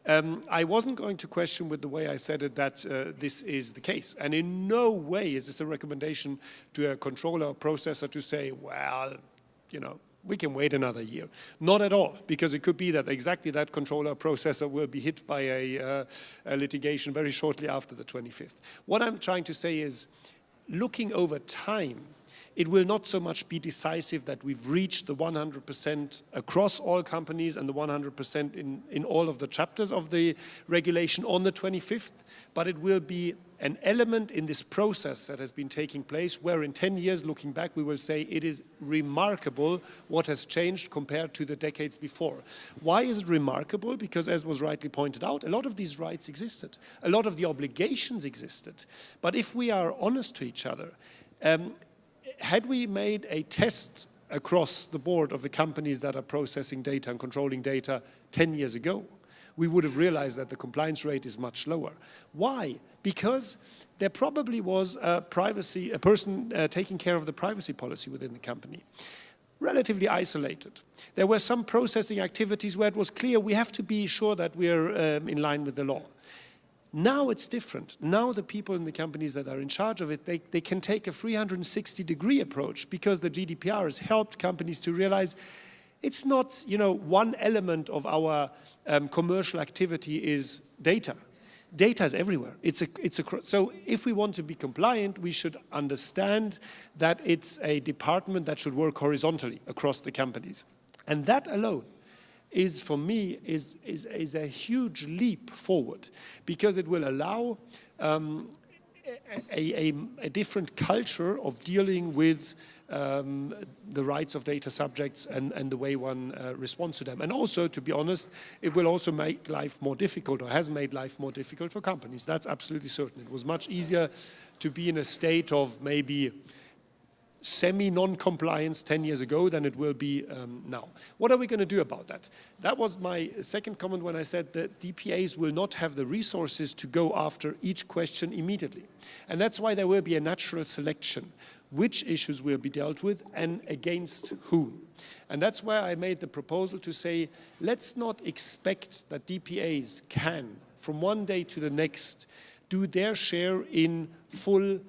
I wasn't going to question with the way I said it that this is the case. And in no way is this a recommendation to a controller or processor to say, well, you know, we can wait another year. Not at all, because it could be that exactly that controller or processor will be hit by a litigation very shortly after the 25th. What I'm trying to say is, looking over time, it will not so much be decisive that we've reached the 100% across all companies and the 100% in all of the chapters of the regulation on the 25th, but it will be an element in this process that has been taking place where in 10 years, looking back, we will say it is remarkable what has changed compared to the decades before. Why is it remarkable? Because, as was rightly pointed out, a lot of these rights existed. A lot of the obligations existed. But if we are honest to each other, had we made a test across the board of the companies that are processing data and controlling data 10 years ago, we would have realized that the compliance rate is much lower. Why? Because there probably was a person taking care of the privacy policy within the company, relatively isolated. There were some processing activities where it was clear we have to be sure that we're in line with the law. Now it's different. Now the people in the companies that are in charge of it, they can take a 360-degree approach, because the GDPR has helped companies to realize It's not, you know, one element of our commercial activity is data. Data is everywhere. So if we want to be compliant, we should understand that it's a department that should work horizontally across the companies. And that alone is, for me, is a huge leap forward, because it will allow a different culture of dealing with the rights of data subjects and the way one responds to them. And also, to be honest, it will also make life more difficult, or has made life more difficult for companies. That's absolutely certain. It was much easier to be in a state of maybe semi-non-compliance 10 years ago than it will be now. What are we going to do about that? That was my second comment when I said that DPAs will not have the resources to go after each question immediately. And that's why there will be a natural selection. Which issues will be dealt with and against whom. And that's why I made the proposal to say, let's not expect that DPAs can, from one day to the next, do their share in full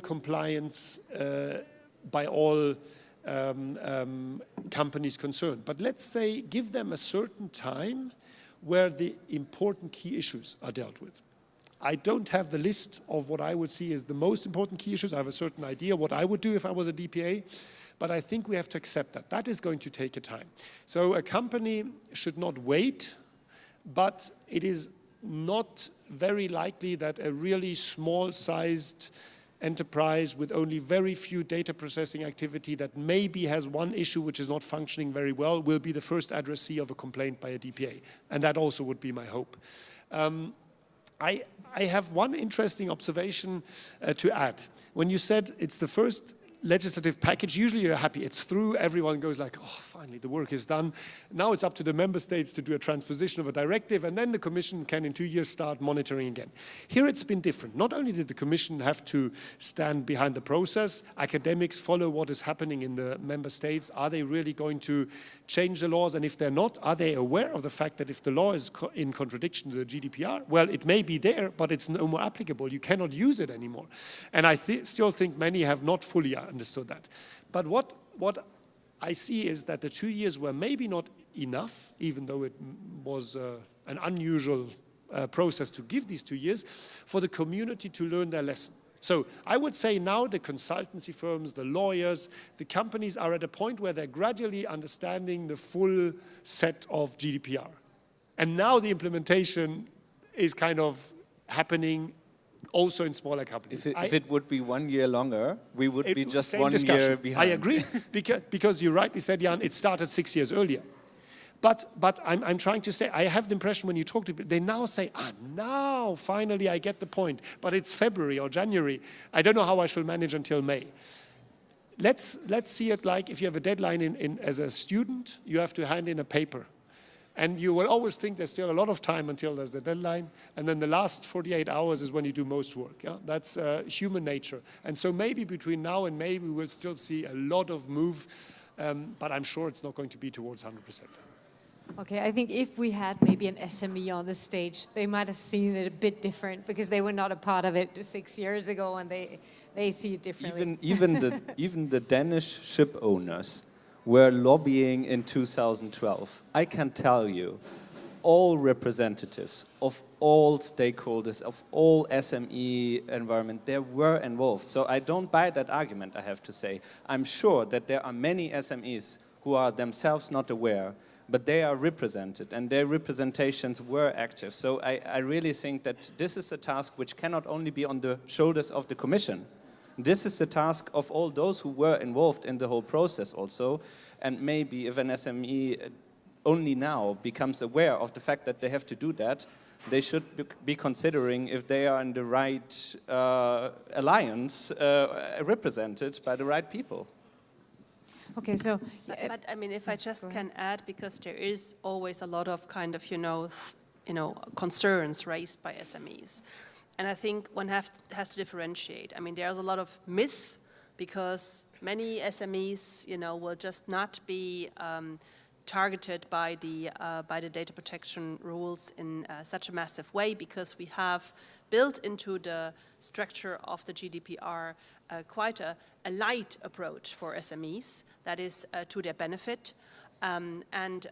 compliance by all companies concerned. But let's say, give them a certain time where the important key issues are dealt with. I don't have the list of what I would see as the most important key issues. I have a certain idea what I would do if I was a DPA, but I think we have to accept that. That is going to take a time. So a company should not wait, but it is not very likely that a really small-sized enterprise with only very few data processing activity that maybe has one issue which is not functioning very well will be the first addressee of a complaint by a DPA. And that also would be my hope. I have one interesting observation to add. When you said it's the first legislative package, usually you're happy. It's through, everyone goes like, oh, finally the work is done. Now it's up to the member states to do a transposition of a directive, and then the Commission can in 2 years start monitoring again. Here it's been different. Not only did the Commission have to stand behind the process, academics follow what is happening in the member states. Are they really going to change the laws? And if they're not, are they aware of the fact that if the law is in contradiction to the GDPR, well, it may be there, but it's no more applicable. You cannot use it anymore. And I still think many have not fully understood that. But what I see is that the 2 years were maybe not enough, even though it was an unusual process to give these 2 years, for the community to learn their lesson. So I would say now the consultancy firms, the lawyers, the companies are at a point where they're gradually understanding the full set of GDPR. And now the implementation is kind of happening also in smaller companies. If it would be 1 year longer, we would be just 1 year behind. I agree, because you rightly said, Jan, it started 6 years earlier. But I'm trying to say, I have the impression when you talk to people, they now say, now finally I get the point. But it's February or January. I don't know how I shall manage until May. Let's see it like if you have a deadline as a student, you have to hand in a paper. And you will always think there's still a lot of time until there's the deadline. And then the last 48 hours is when you do most work. Yeah? That's human nature. And so maybe between now and May, we will still see a lot of move. But I'm sure it's not going to be towards 100%. Okay, I think if we had maybe an SME on the stage, they might have seen it a bit different because they were not a part of it 6 years ago and they see it differently. Even the Danish ship owners were lobbying in 2012. I can tell you, all representatives of all stakeholders, of all SME environment, they were involved. So I don't buy that argument, I have to say. I'm sure that there are many SMEs who are themselves not aware, but they are represented and their representations were active. So I really think that this is a task which cannot only be on the shoulders of the Commission. This is the task of all those who were involved in the whole process also. And maybe if an SME only now becomes aware of the fact that they have to do that, they should be considering if they are in the right alliance represented by the right people. Okay, so... But I mean, if I just can add, because there is always a lot of kind of, concerns raised by SMEs. And I think one has to differentiate. I mean, there's a lot of myth because many SMEs, will just not be targeted by the data protection rules in such a massive way because we have built into the structure of the GDPR quite a light approach for SMEs that is to their benefit. And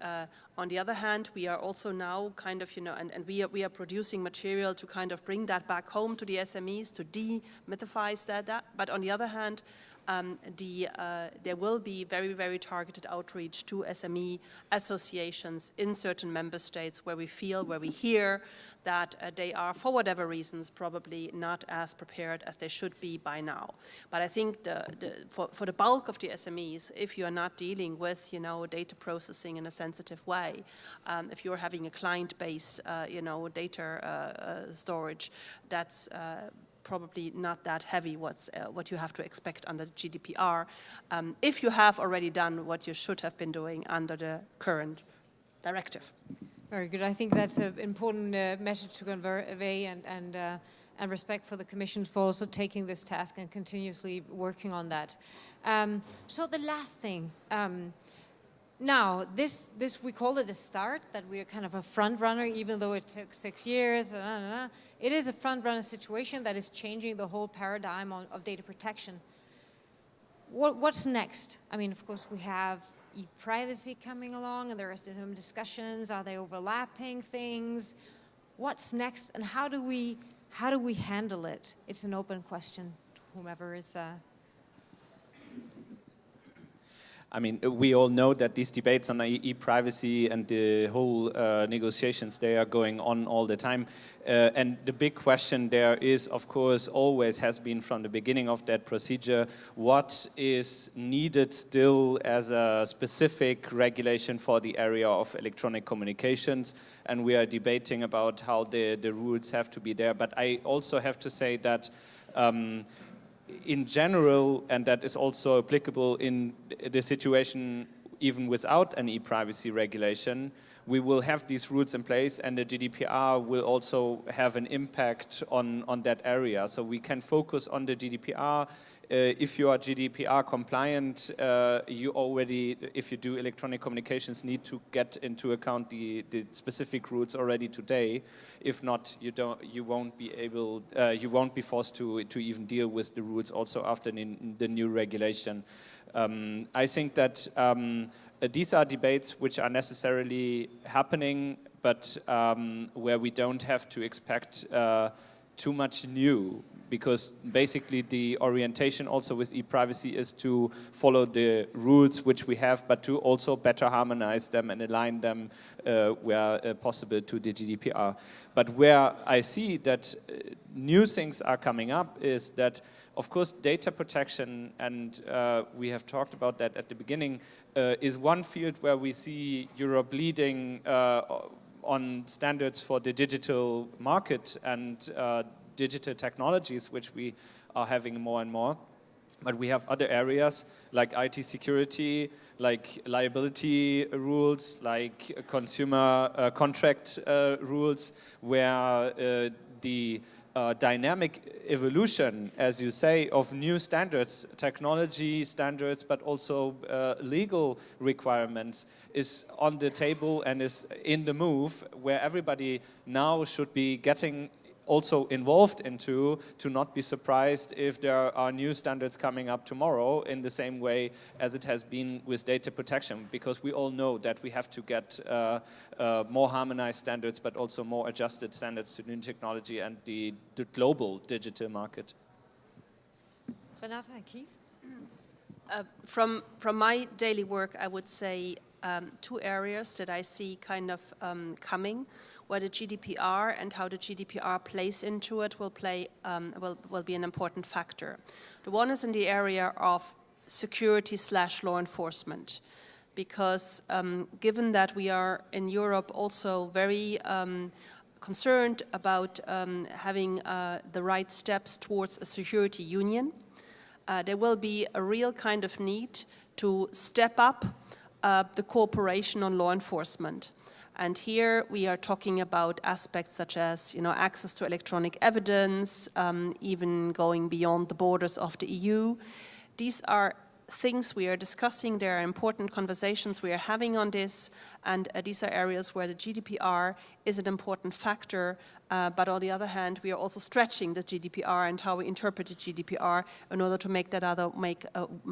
on the other hand, we are also now kind of, and we are producing material to kind of bring that back home to the SMEs, to demythify that. But on the other hand, there will be very, very targeted outreach to SME associations in certain member states where we hear that they are, for whatever reasons, probably not as prepared as they should be by now. But I think for the bulk of the SMEs, if you are not dealing with, data processing in a sensitive way, if you're having a client-based, data storage, that's probably not that heavy what you have to expect under the GDPR, if you have already done what you should have been doing under the current directive. Very good. I think that's an important message to convey, and respect for the Commission for also taking this task and continuously working on that. So the last thing. Now, this we call it a start, that we are kind of a front runner, even though it took 6 years. It is a front runner situation that is changing the whole paradigm of data protection. What's next? I mean, of course, we have e-privacy coming along, and there are some discussions. Are they overlapping things? What's next, and how do we handle it? It's an open question to whomever is. I mean, we all know that these debates on e-privacy and the whole negotiations, they are going on all the time. And the big question there is, of course, always has been from the beginning of that procedure, what is needed still as a specific regulation for the area of electronic communications? And we are debating about how the rules have to be there. But I also have to say that in general, and that is also applicable in the situation even without an e-privacy regulation, we will have these rules in place, and the GDPR will also have an impact on that area. So we can focus on the GDPR. If you are GDPR compliant, you already, if you do electronic communications, need to get into account the specific rules already today. If not, you won't be forced to even deal with the rules also after the new regulation. I think that these are debates which are necessarily happening, but where we don't have to expect too much new, because basically the orientation also with e-privacy is to follow the rules which we have, but to also better harmonize them and align them where possible to the GDPR. But where I see that new things are coming up is that, of course, data protection, and we have talked about that at the beginning, is one field where we see Europe leading on standards for the digital market and digital technologies, which we are having more and more. But we have other areas like IT security, like liability rules, like consumer contract rules, where the dynamic evolution, as you say, of new standards, technology standards, but also legal requirements is on the table and is in the move, where everybody now should be getting also involved into, to not be surprised if there are new standards coming up tomorrow in the same way as it has been with data protection, because we all know that we have to get more harmonized standards, but also more adjusted standards to new technology and the global digital market. Renate and Keith? From my daily work, I would say 2 areas that I see kind of coming, where the GDPR and how the GDPR plays into it will be an important factor. The one is in the area of security/law enforcement, because given that we are in Europe also very concerned about having the right steps towards a security union, there will be a real kind of need to step up the cooperation on law enforcement. And here we are talking about aspects such as, access to electronic evidence, even going beyond the borders of the EU. These are things we are discussing, there are important conversations we are having on this, and these are areas where the GDPR is an important factor, but on the other hand, we are also stretching the GDPR and how we interpret the GDPR in order to make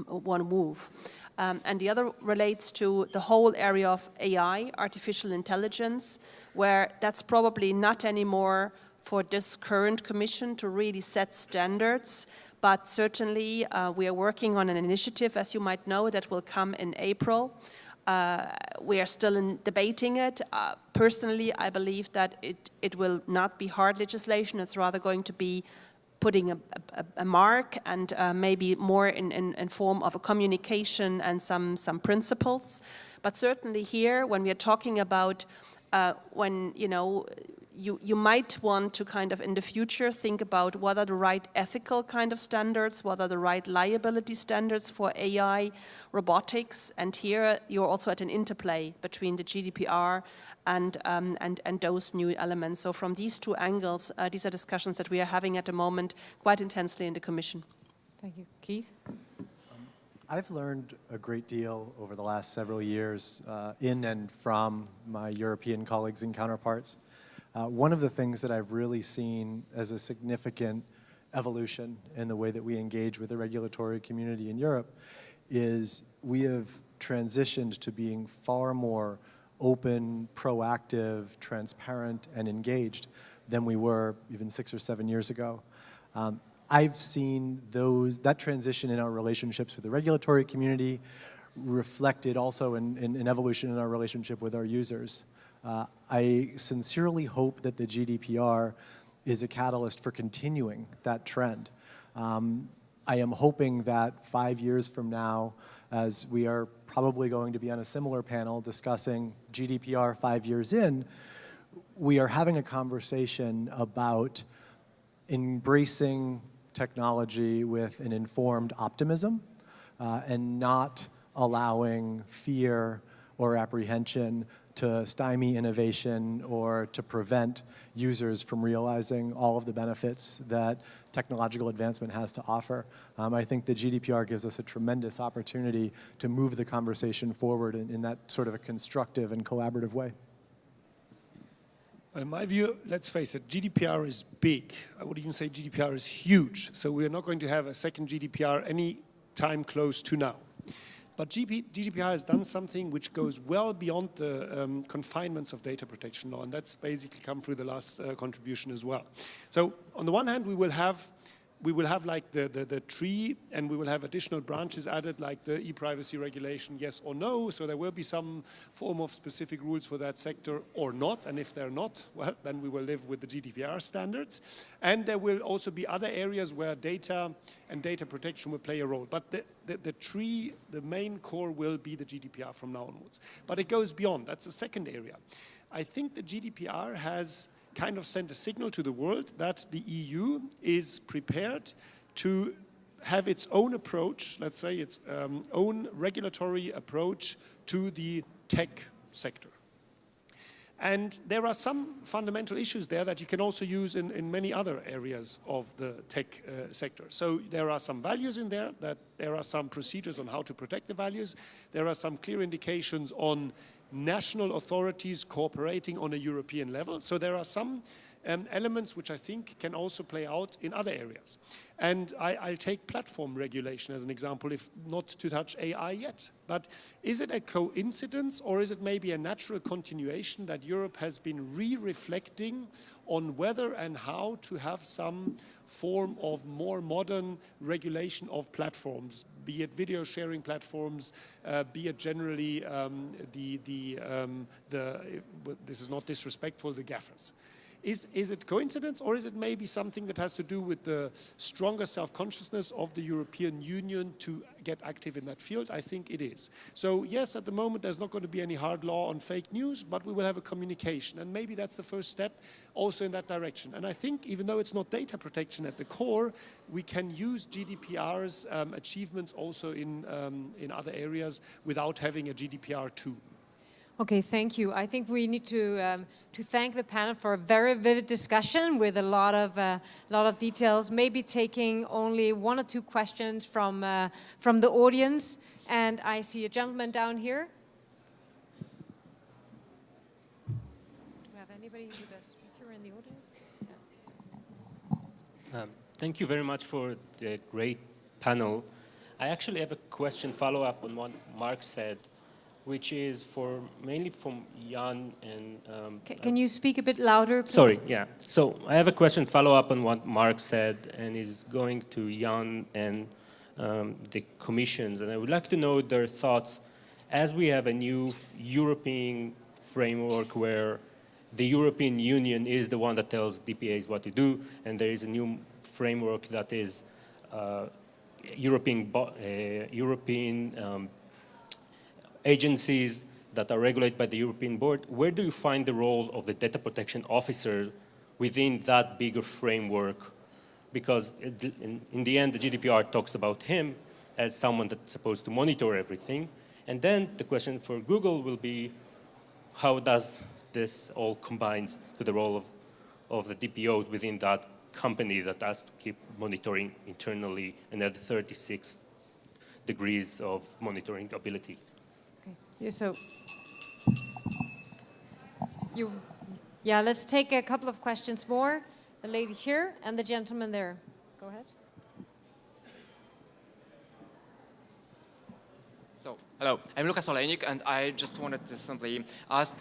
one move. And the other relates to the whole area of AI, artificial intelligence, where that's probably not anymore for this current commission to really set standards, but certainly we are working on an initiative, as you might know, that will come in April. We are still debating it. Personally, I believe that it will not be hard legislation. It's rather going to be putting a mark and maybe more in form of a communication and some principles. But certainly here, when we are talking about when, you know, you might want to kind of in the future think about what are the right ethical kind of standards, what are the right liability standards for AI, robotics, and here you're also at an interplay between the GDPR and those new elements. So from these two angles, these are discussions that we are having at the moment quite intensely in the Commission. Thank you. Keith? I've learned a great deal over the last several years in and from my European colleagues and counterparts. One of the things that I've really seen as a significant evolution in the way that we engage with the regulatory community in Europe is we have transitioned to being far more open, proactive, transparent, and engaged than we were even 6 or 7 years ago. I've seen that transition in our relationships with the regulatory community reflected also in evolution in our relationship with our users. I sincerely hope that the GDPR is a catalyst for continuing that trend. I am hoping that 5 years from now, as we are probably going to be on a similar panel discussing GDPR 5 years in, we are having a conversation about embracing technology with an informed optimism and not allowing fear or apprehension to stymie innovation or to prevent users from realizing all of the benefits that technological advancement has to offer. I think the GDPR gives us a tremendous opportunity to move the conversation forward in that sort of a constructive and collaborative way. In my view, let's face it, GDPR is big. I would even say GDPR is huge. So we are not going to have a second GDPR any time close to now. But GDPR has done something which goes well beyond the confinements of data protection law, and that's basically come through the last contribution as well. So on the one hand, we will have like the tree, and we will have additional branches added like the e-privacy regulation, yes or no. So there will be some form of specific rules for that sector or not. And if they're not, well, then we will live with the GDPR standards. And there will also be other areas where data and data protection will play a role. But the tree, the main core will be the GDPR from now onwards. But it goes beyond. That's the second area. I think the GDPR has kind of sent a signal to the world that the EU is prepared to have its own approach, let's say its own regulatory approach to the tech sector. And there are some fundamental issues there that you can also use in many other areas of the tech sector. So there are some values in there, that there are some procedures on how to protect the values. There are some clear indications on national authorities cooperating on a European level. So there are some elements which I think can also play out in other areas. And I'll take platform regulation as an example, if not to touch AI yet. But is it a coincidence, or is it maybe a natural continuation that Europe has been re-reflecting on whether and how to have some form of more modern regulation of platforms, be it video sharing platforms, be it generally this is not disrespectful, the GAFAs. Is it coincidence, or is it maybe something that has to do with the stronger self-consciousness of the European Union to get active in that field? I think it is. So yes, at the moment there's not going to be any hard law on fake news, but we will have a communication, and maybe that's the first step also in that direction. And I think even though it's not data protection at the core, we can use GDPR's achievements also in other areas without having a GDPR 2. Okay, thank you. I think we need to thank the panel for a very vivid discussion with a lot of details. Maybe taking only 1 or 2 questions from the audience. And I see a gentleman down here. Do we have anybody with a speaker in the audience? Yeah. Thank you very much for the great panel. I actually have a question follow-up on what Mark said, which is mainly from Jan and... Can you speak a bit louder, please? Sorry, yeah. So I have a question follow-up on what Mark said, and is going to Jan and the commissions. And I would like to know their thoughts as we have a new European framework where the European Union is the one that tells DPAs what to do, and there is a new framework that is European agencies that are regulated by the European board. Where do you find the role of the data protection officer within that bigger framework? Because in the end, the GDPR talks about him as someone that's supposed to monitor everything. And then the question for Google will be, how does this all combines to the role of the DPO within that company that has to keep monitoring internally and at 36 degrees of monitoring ability? Yeah, so yeah, let's take a couple of questions more. The lady here and the gentleman there. Go ahead. So, hello, I'm Lucas Olejnik, and I just wanted to simply ask,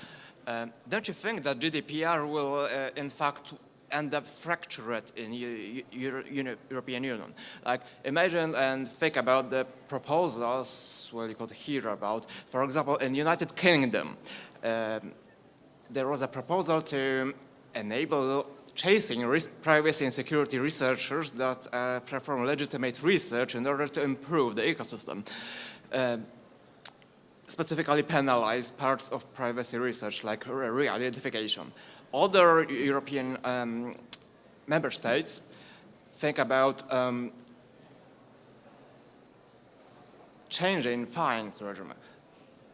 don't you think that GDPR will, in fact, end up fractured in European Union? Like, imagine and think about the proposals, well, you could hear about. For example, in United Kingdom, there was a proposal to enable chasing privacy and security researchers that perform legitimate research in order to improve the ecosystem. Specifically penalize parts of privacy research like re-identification. Other European member states think about changing fines regime,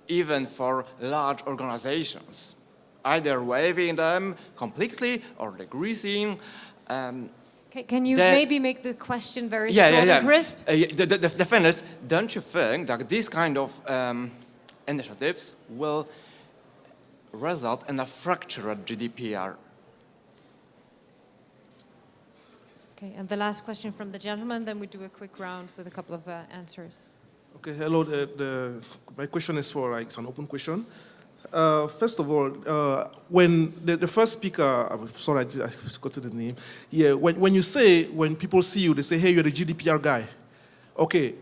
even for large organizations, either waiving them completely or decreasing. Can you maybe make the question very short and crisp? The thing is, don't you think that these kind of initiatives will result in a fractured GDPR? Okay, and the last question from the gentleman, then we do a quick round with a couple of answers. Okay, hello. My question is it's an open question. First of all, when the first speaker, sorry, I forgot the name. Yeah, when people see you, they say, hey, you're the GDPR guy. Okay,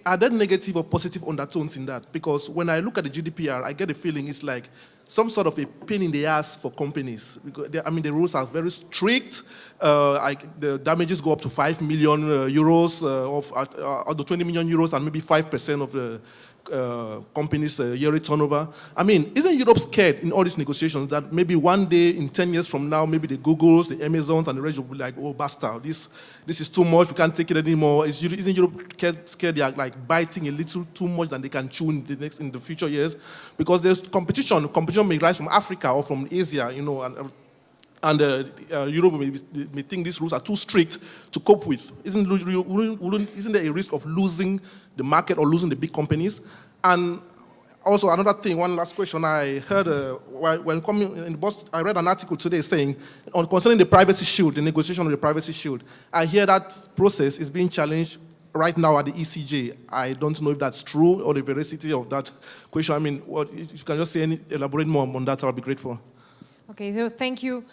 are there negative or positive undertones in that? Because when I look at the GDPR, I get a feeling it's like some sort of a pain in the ass for companies. Because the rules are very strict. The damages go up to 5 million euros, or the 20 million euros, and maybe 5% of the companies' yearly turnover. Isn't Europe scared in all these negotiations that maybe one day, in 10 years from now, maybe the Googles, the Amazons, and the rest will be like, oh, basta, this is too much, we can't take it anymore. Isn't Europe scared they are like biting a little too much than they can chew in the future years? Because there's competition. Competition may rise from Africa or from Asia, and Europe may think these rules are too strict to cope with. Isn't there a risk of losing the market or losing the big companies? And also another thing, one last question. I heard when coming in the bus, I read an article today saying concerning the privacy shield, the negotiation of the privacy shield. I hear that process is being challenged right now at the ECJ. I don't know if that's true or the veracity of that question. If you can just elaborate more on that, I'll be grateful. Okay, so thank you.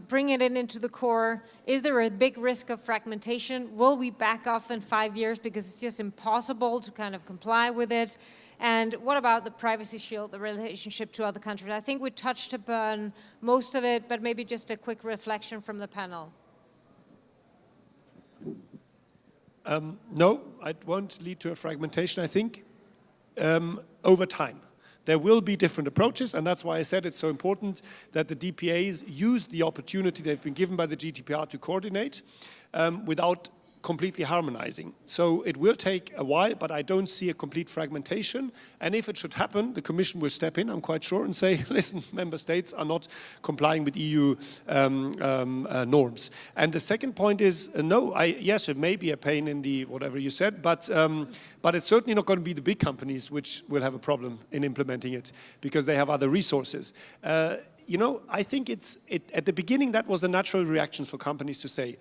Bringing it into the core, is there a big risk of fragmentation? Will we back off in 5 years because it's just impossible to kind of comply with it? And what about the privacy shield, the relationship to other countries? I think we touched upon most of it, but maybe just a quick reflection from the panel. No, it won't lead to a fragmentation, I think, over time. There will be different approaches, and that's why I said it's so important that the DPAs use the opportunity they've been given by the GDPR to coordinate without completely harmonizing. So it will take a while, but I don't see a complete fragmentation. And if it should happen, the Commission will step in, I'm quite sure, and say, listen, member states are not complying with EU norms. And the second point is, no, yes, it may be a pain in the whatever you said, but it's certainly not going to be the big companies which will have a problem in implementing it, because they have other resources. You know, I think at the beginning that was a natural reaction for companies to say,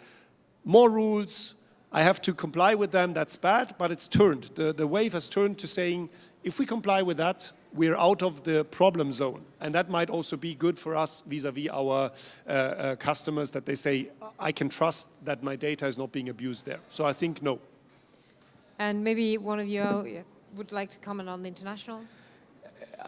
more rules, I have to comply with them, that's bad, but it's turned. The wave has turned to saying, if we comply with that, we're out of the problem zone. And that might also be good for us vis-a-vis our customers, that they say, I can trust that my data is not being abused there. So I think no. And maybe one of you would like to comment on the international?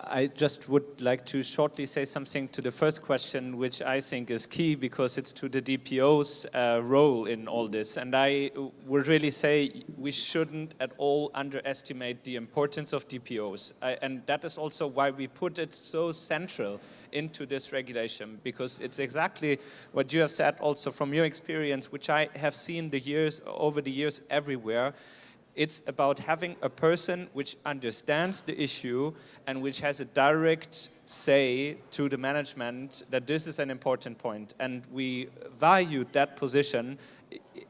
I just would like to shortly say something to the first question, which I think is key, because it's to the DPO's role in all this. And I would really say we shouldn't at all underestimate the importance of DPOs. And that is also why we put it so central into this regulation, because it's exactly what you have said also from your experience, which I have seen over the years everywhere. It's about having a person which understands the issue and which has a direct say to the management that this is an important point. And we valued that position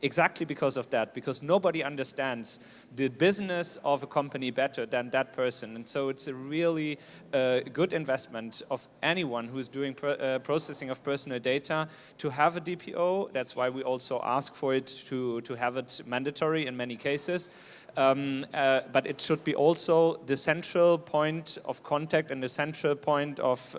exactly because of that, because nobody understands the business of a company better than that person. And so it's a really good investment of anyone who's doing processing of personal data to have a DPO. That's why we also ask for it to have it mandatory in many cases. But it should be also the central point of contact and the central point of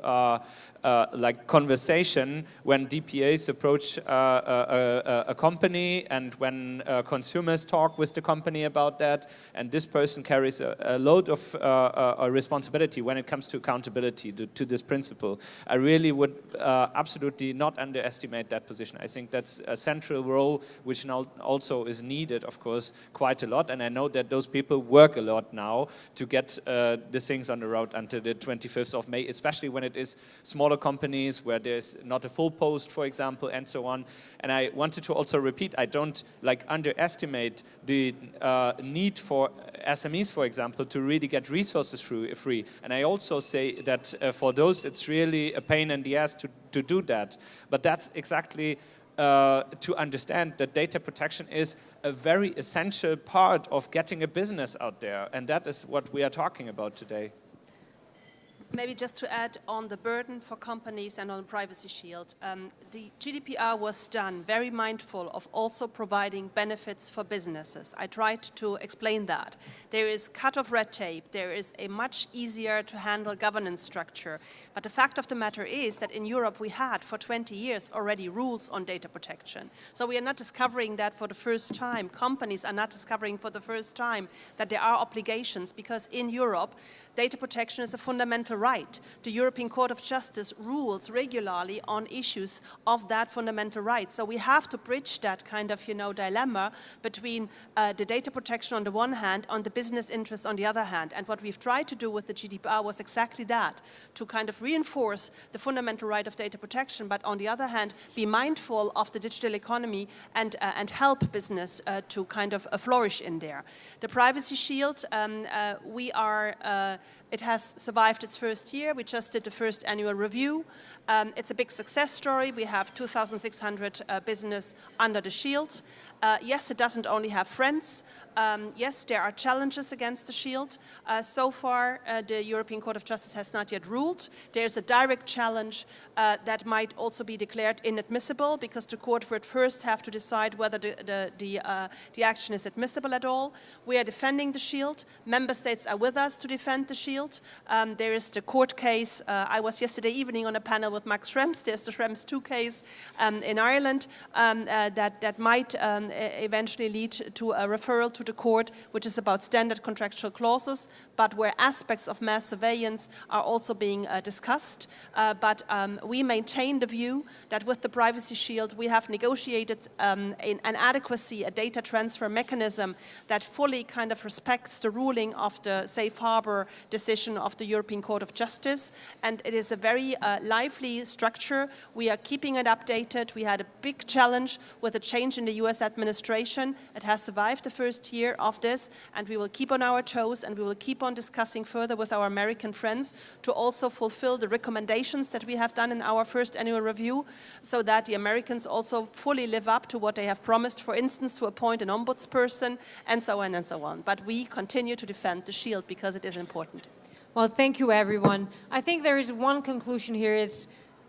like conversation when DPAs approach a company and when consumers talk with the company about that. And this person carries a load of responsibility when it comes to accountability to this principle. I really would absolutely not underestimate that position. I think that's a central role which now also is needed, of course, quite a lot. And I know that those people work a lot now to get the things on the road until the 25th of May, especially when it is smaller companies where there's not a full post, for example, and so on. And I wanted to also repeat, I don't underestimate the need for SMEs, for example, to really get resources free. And I also say that for those, it's really a pain in the ass to do that. But that's exactly to understand that data protection is a very essential part of getting a business out there. And that is what we are talking about today. Maybe just to add on the burden for companies and on the privacy shield, the GDPR was done very mindful of also providing benefits for businesses. I tried to explain that. There is cut of red tape, there is a much easier to handle governance structure. But the fact of the matter is that in Europe we had for 20 years already rules on data protection. So we are not discovering that for the first time. Companies are not discovering for the first time that there are obligations, because in Europe data protection is a fundamental right. The European Court of Justice rules regularly on issues of that fundamental right. So we have to bridge that kind of, dilemma between the data protection on the one hand, on the business interest on the other hand. And what we've tried to do with the GDPR was exactly that, to kind of reinforce the fundamental right of data protection, but on the other hand, be mindful of the digital economy and help business to kind of flourish in there. The privacy shield, it has survived its first year. We just did the first annual review. It's a big success story. We have 2,600 business under the shield. Yes, it doesn't only have friends. Yes, there are challenges against the shield. So far, the European Court of Justice has not yet ruled. There's a direct challenge that might also be declared inadmissible, because the court would first have to decide whether the action is admissible at all. We are defending the shield. Member states are with us to defend the shield. There is the court case. I was yesterday evening on a panel with Max Schrems. There's the Schrems 2 case in Ireland that might eventually lead to a referral to the court, which is about standard contractual clauses, but where aspects of mass surveillance are also being discussed. But we maintain the view that with the privacy shield, we have negotiated an adequacy, a data transfer mechanism that fully kind of respects the ruling of the safe harbor decision of the European Court of Justice, and it is a very lively structure. We are keeping it updated. We had a big challenge with a change in the US administration. It has survived the first year of this, and we will keep on our toes, and we will keep on discussing further with our American friends to also fulfill the recommendations that we have done in our first annual review, so that the Americans also fully live up to what they have promised, for instance, to appoint an ombudsperson, and so on and so on. But we continue to defend the shield because it is important. Well, thank you, everyone. I think there is one conclusion here.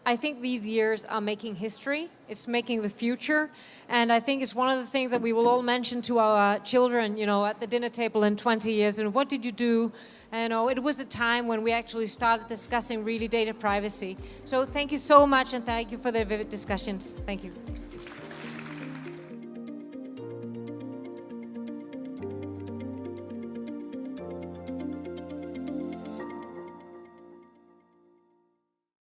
I think these years are making history. It's making the future. And I think it's one of the things that we will all mention to our children, you know, at the dinner table in 20 years. And what did you do? And, you know, it was a time when we actually started discussing really data privacy. So thank you so much, and thank you for the vivid discussions. Thank you.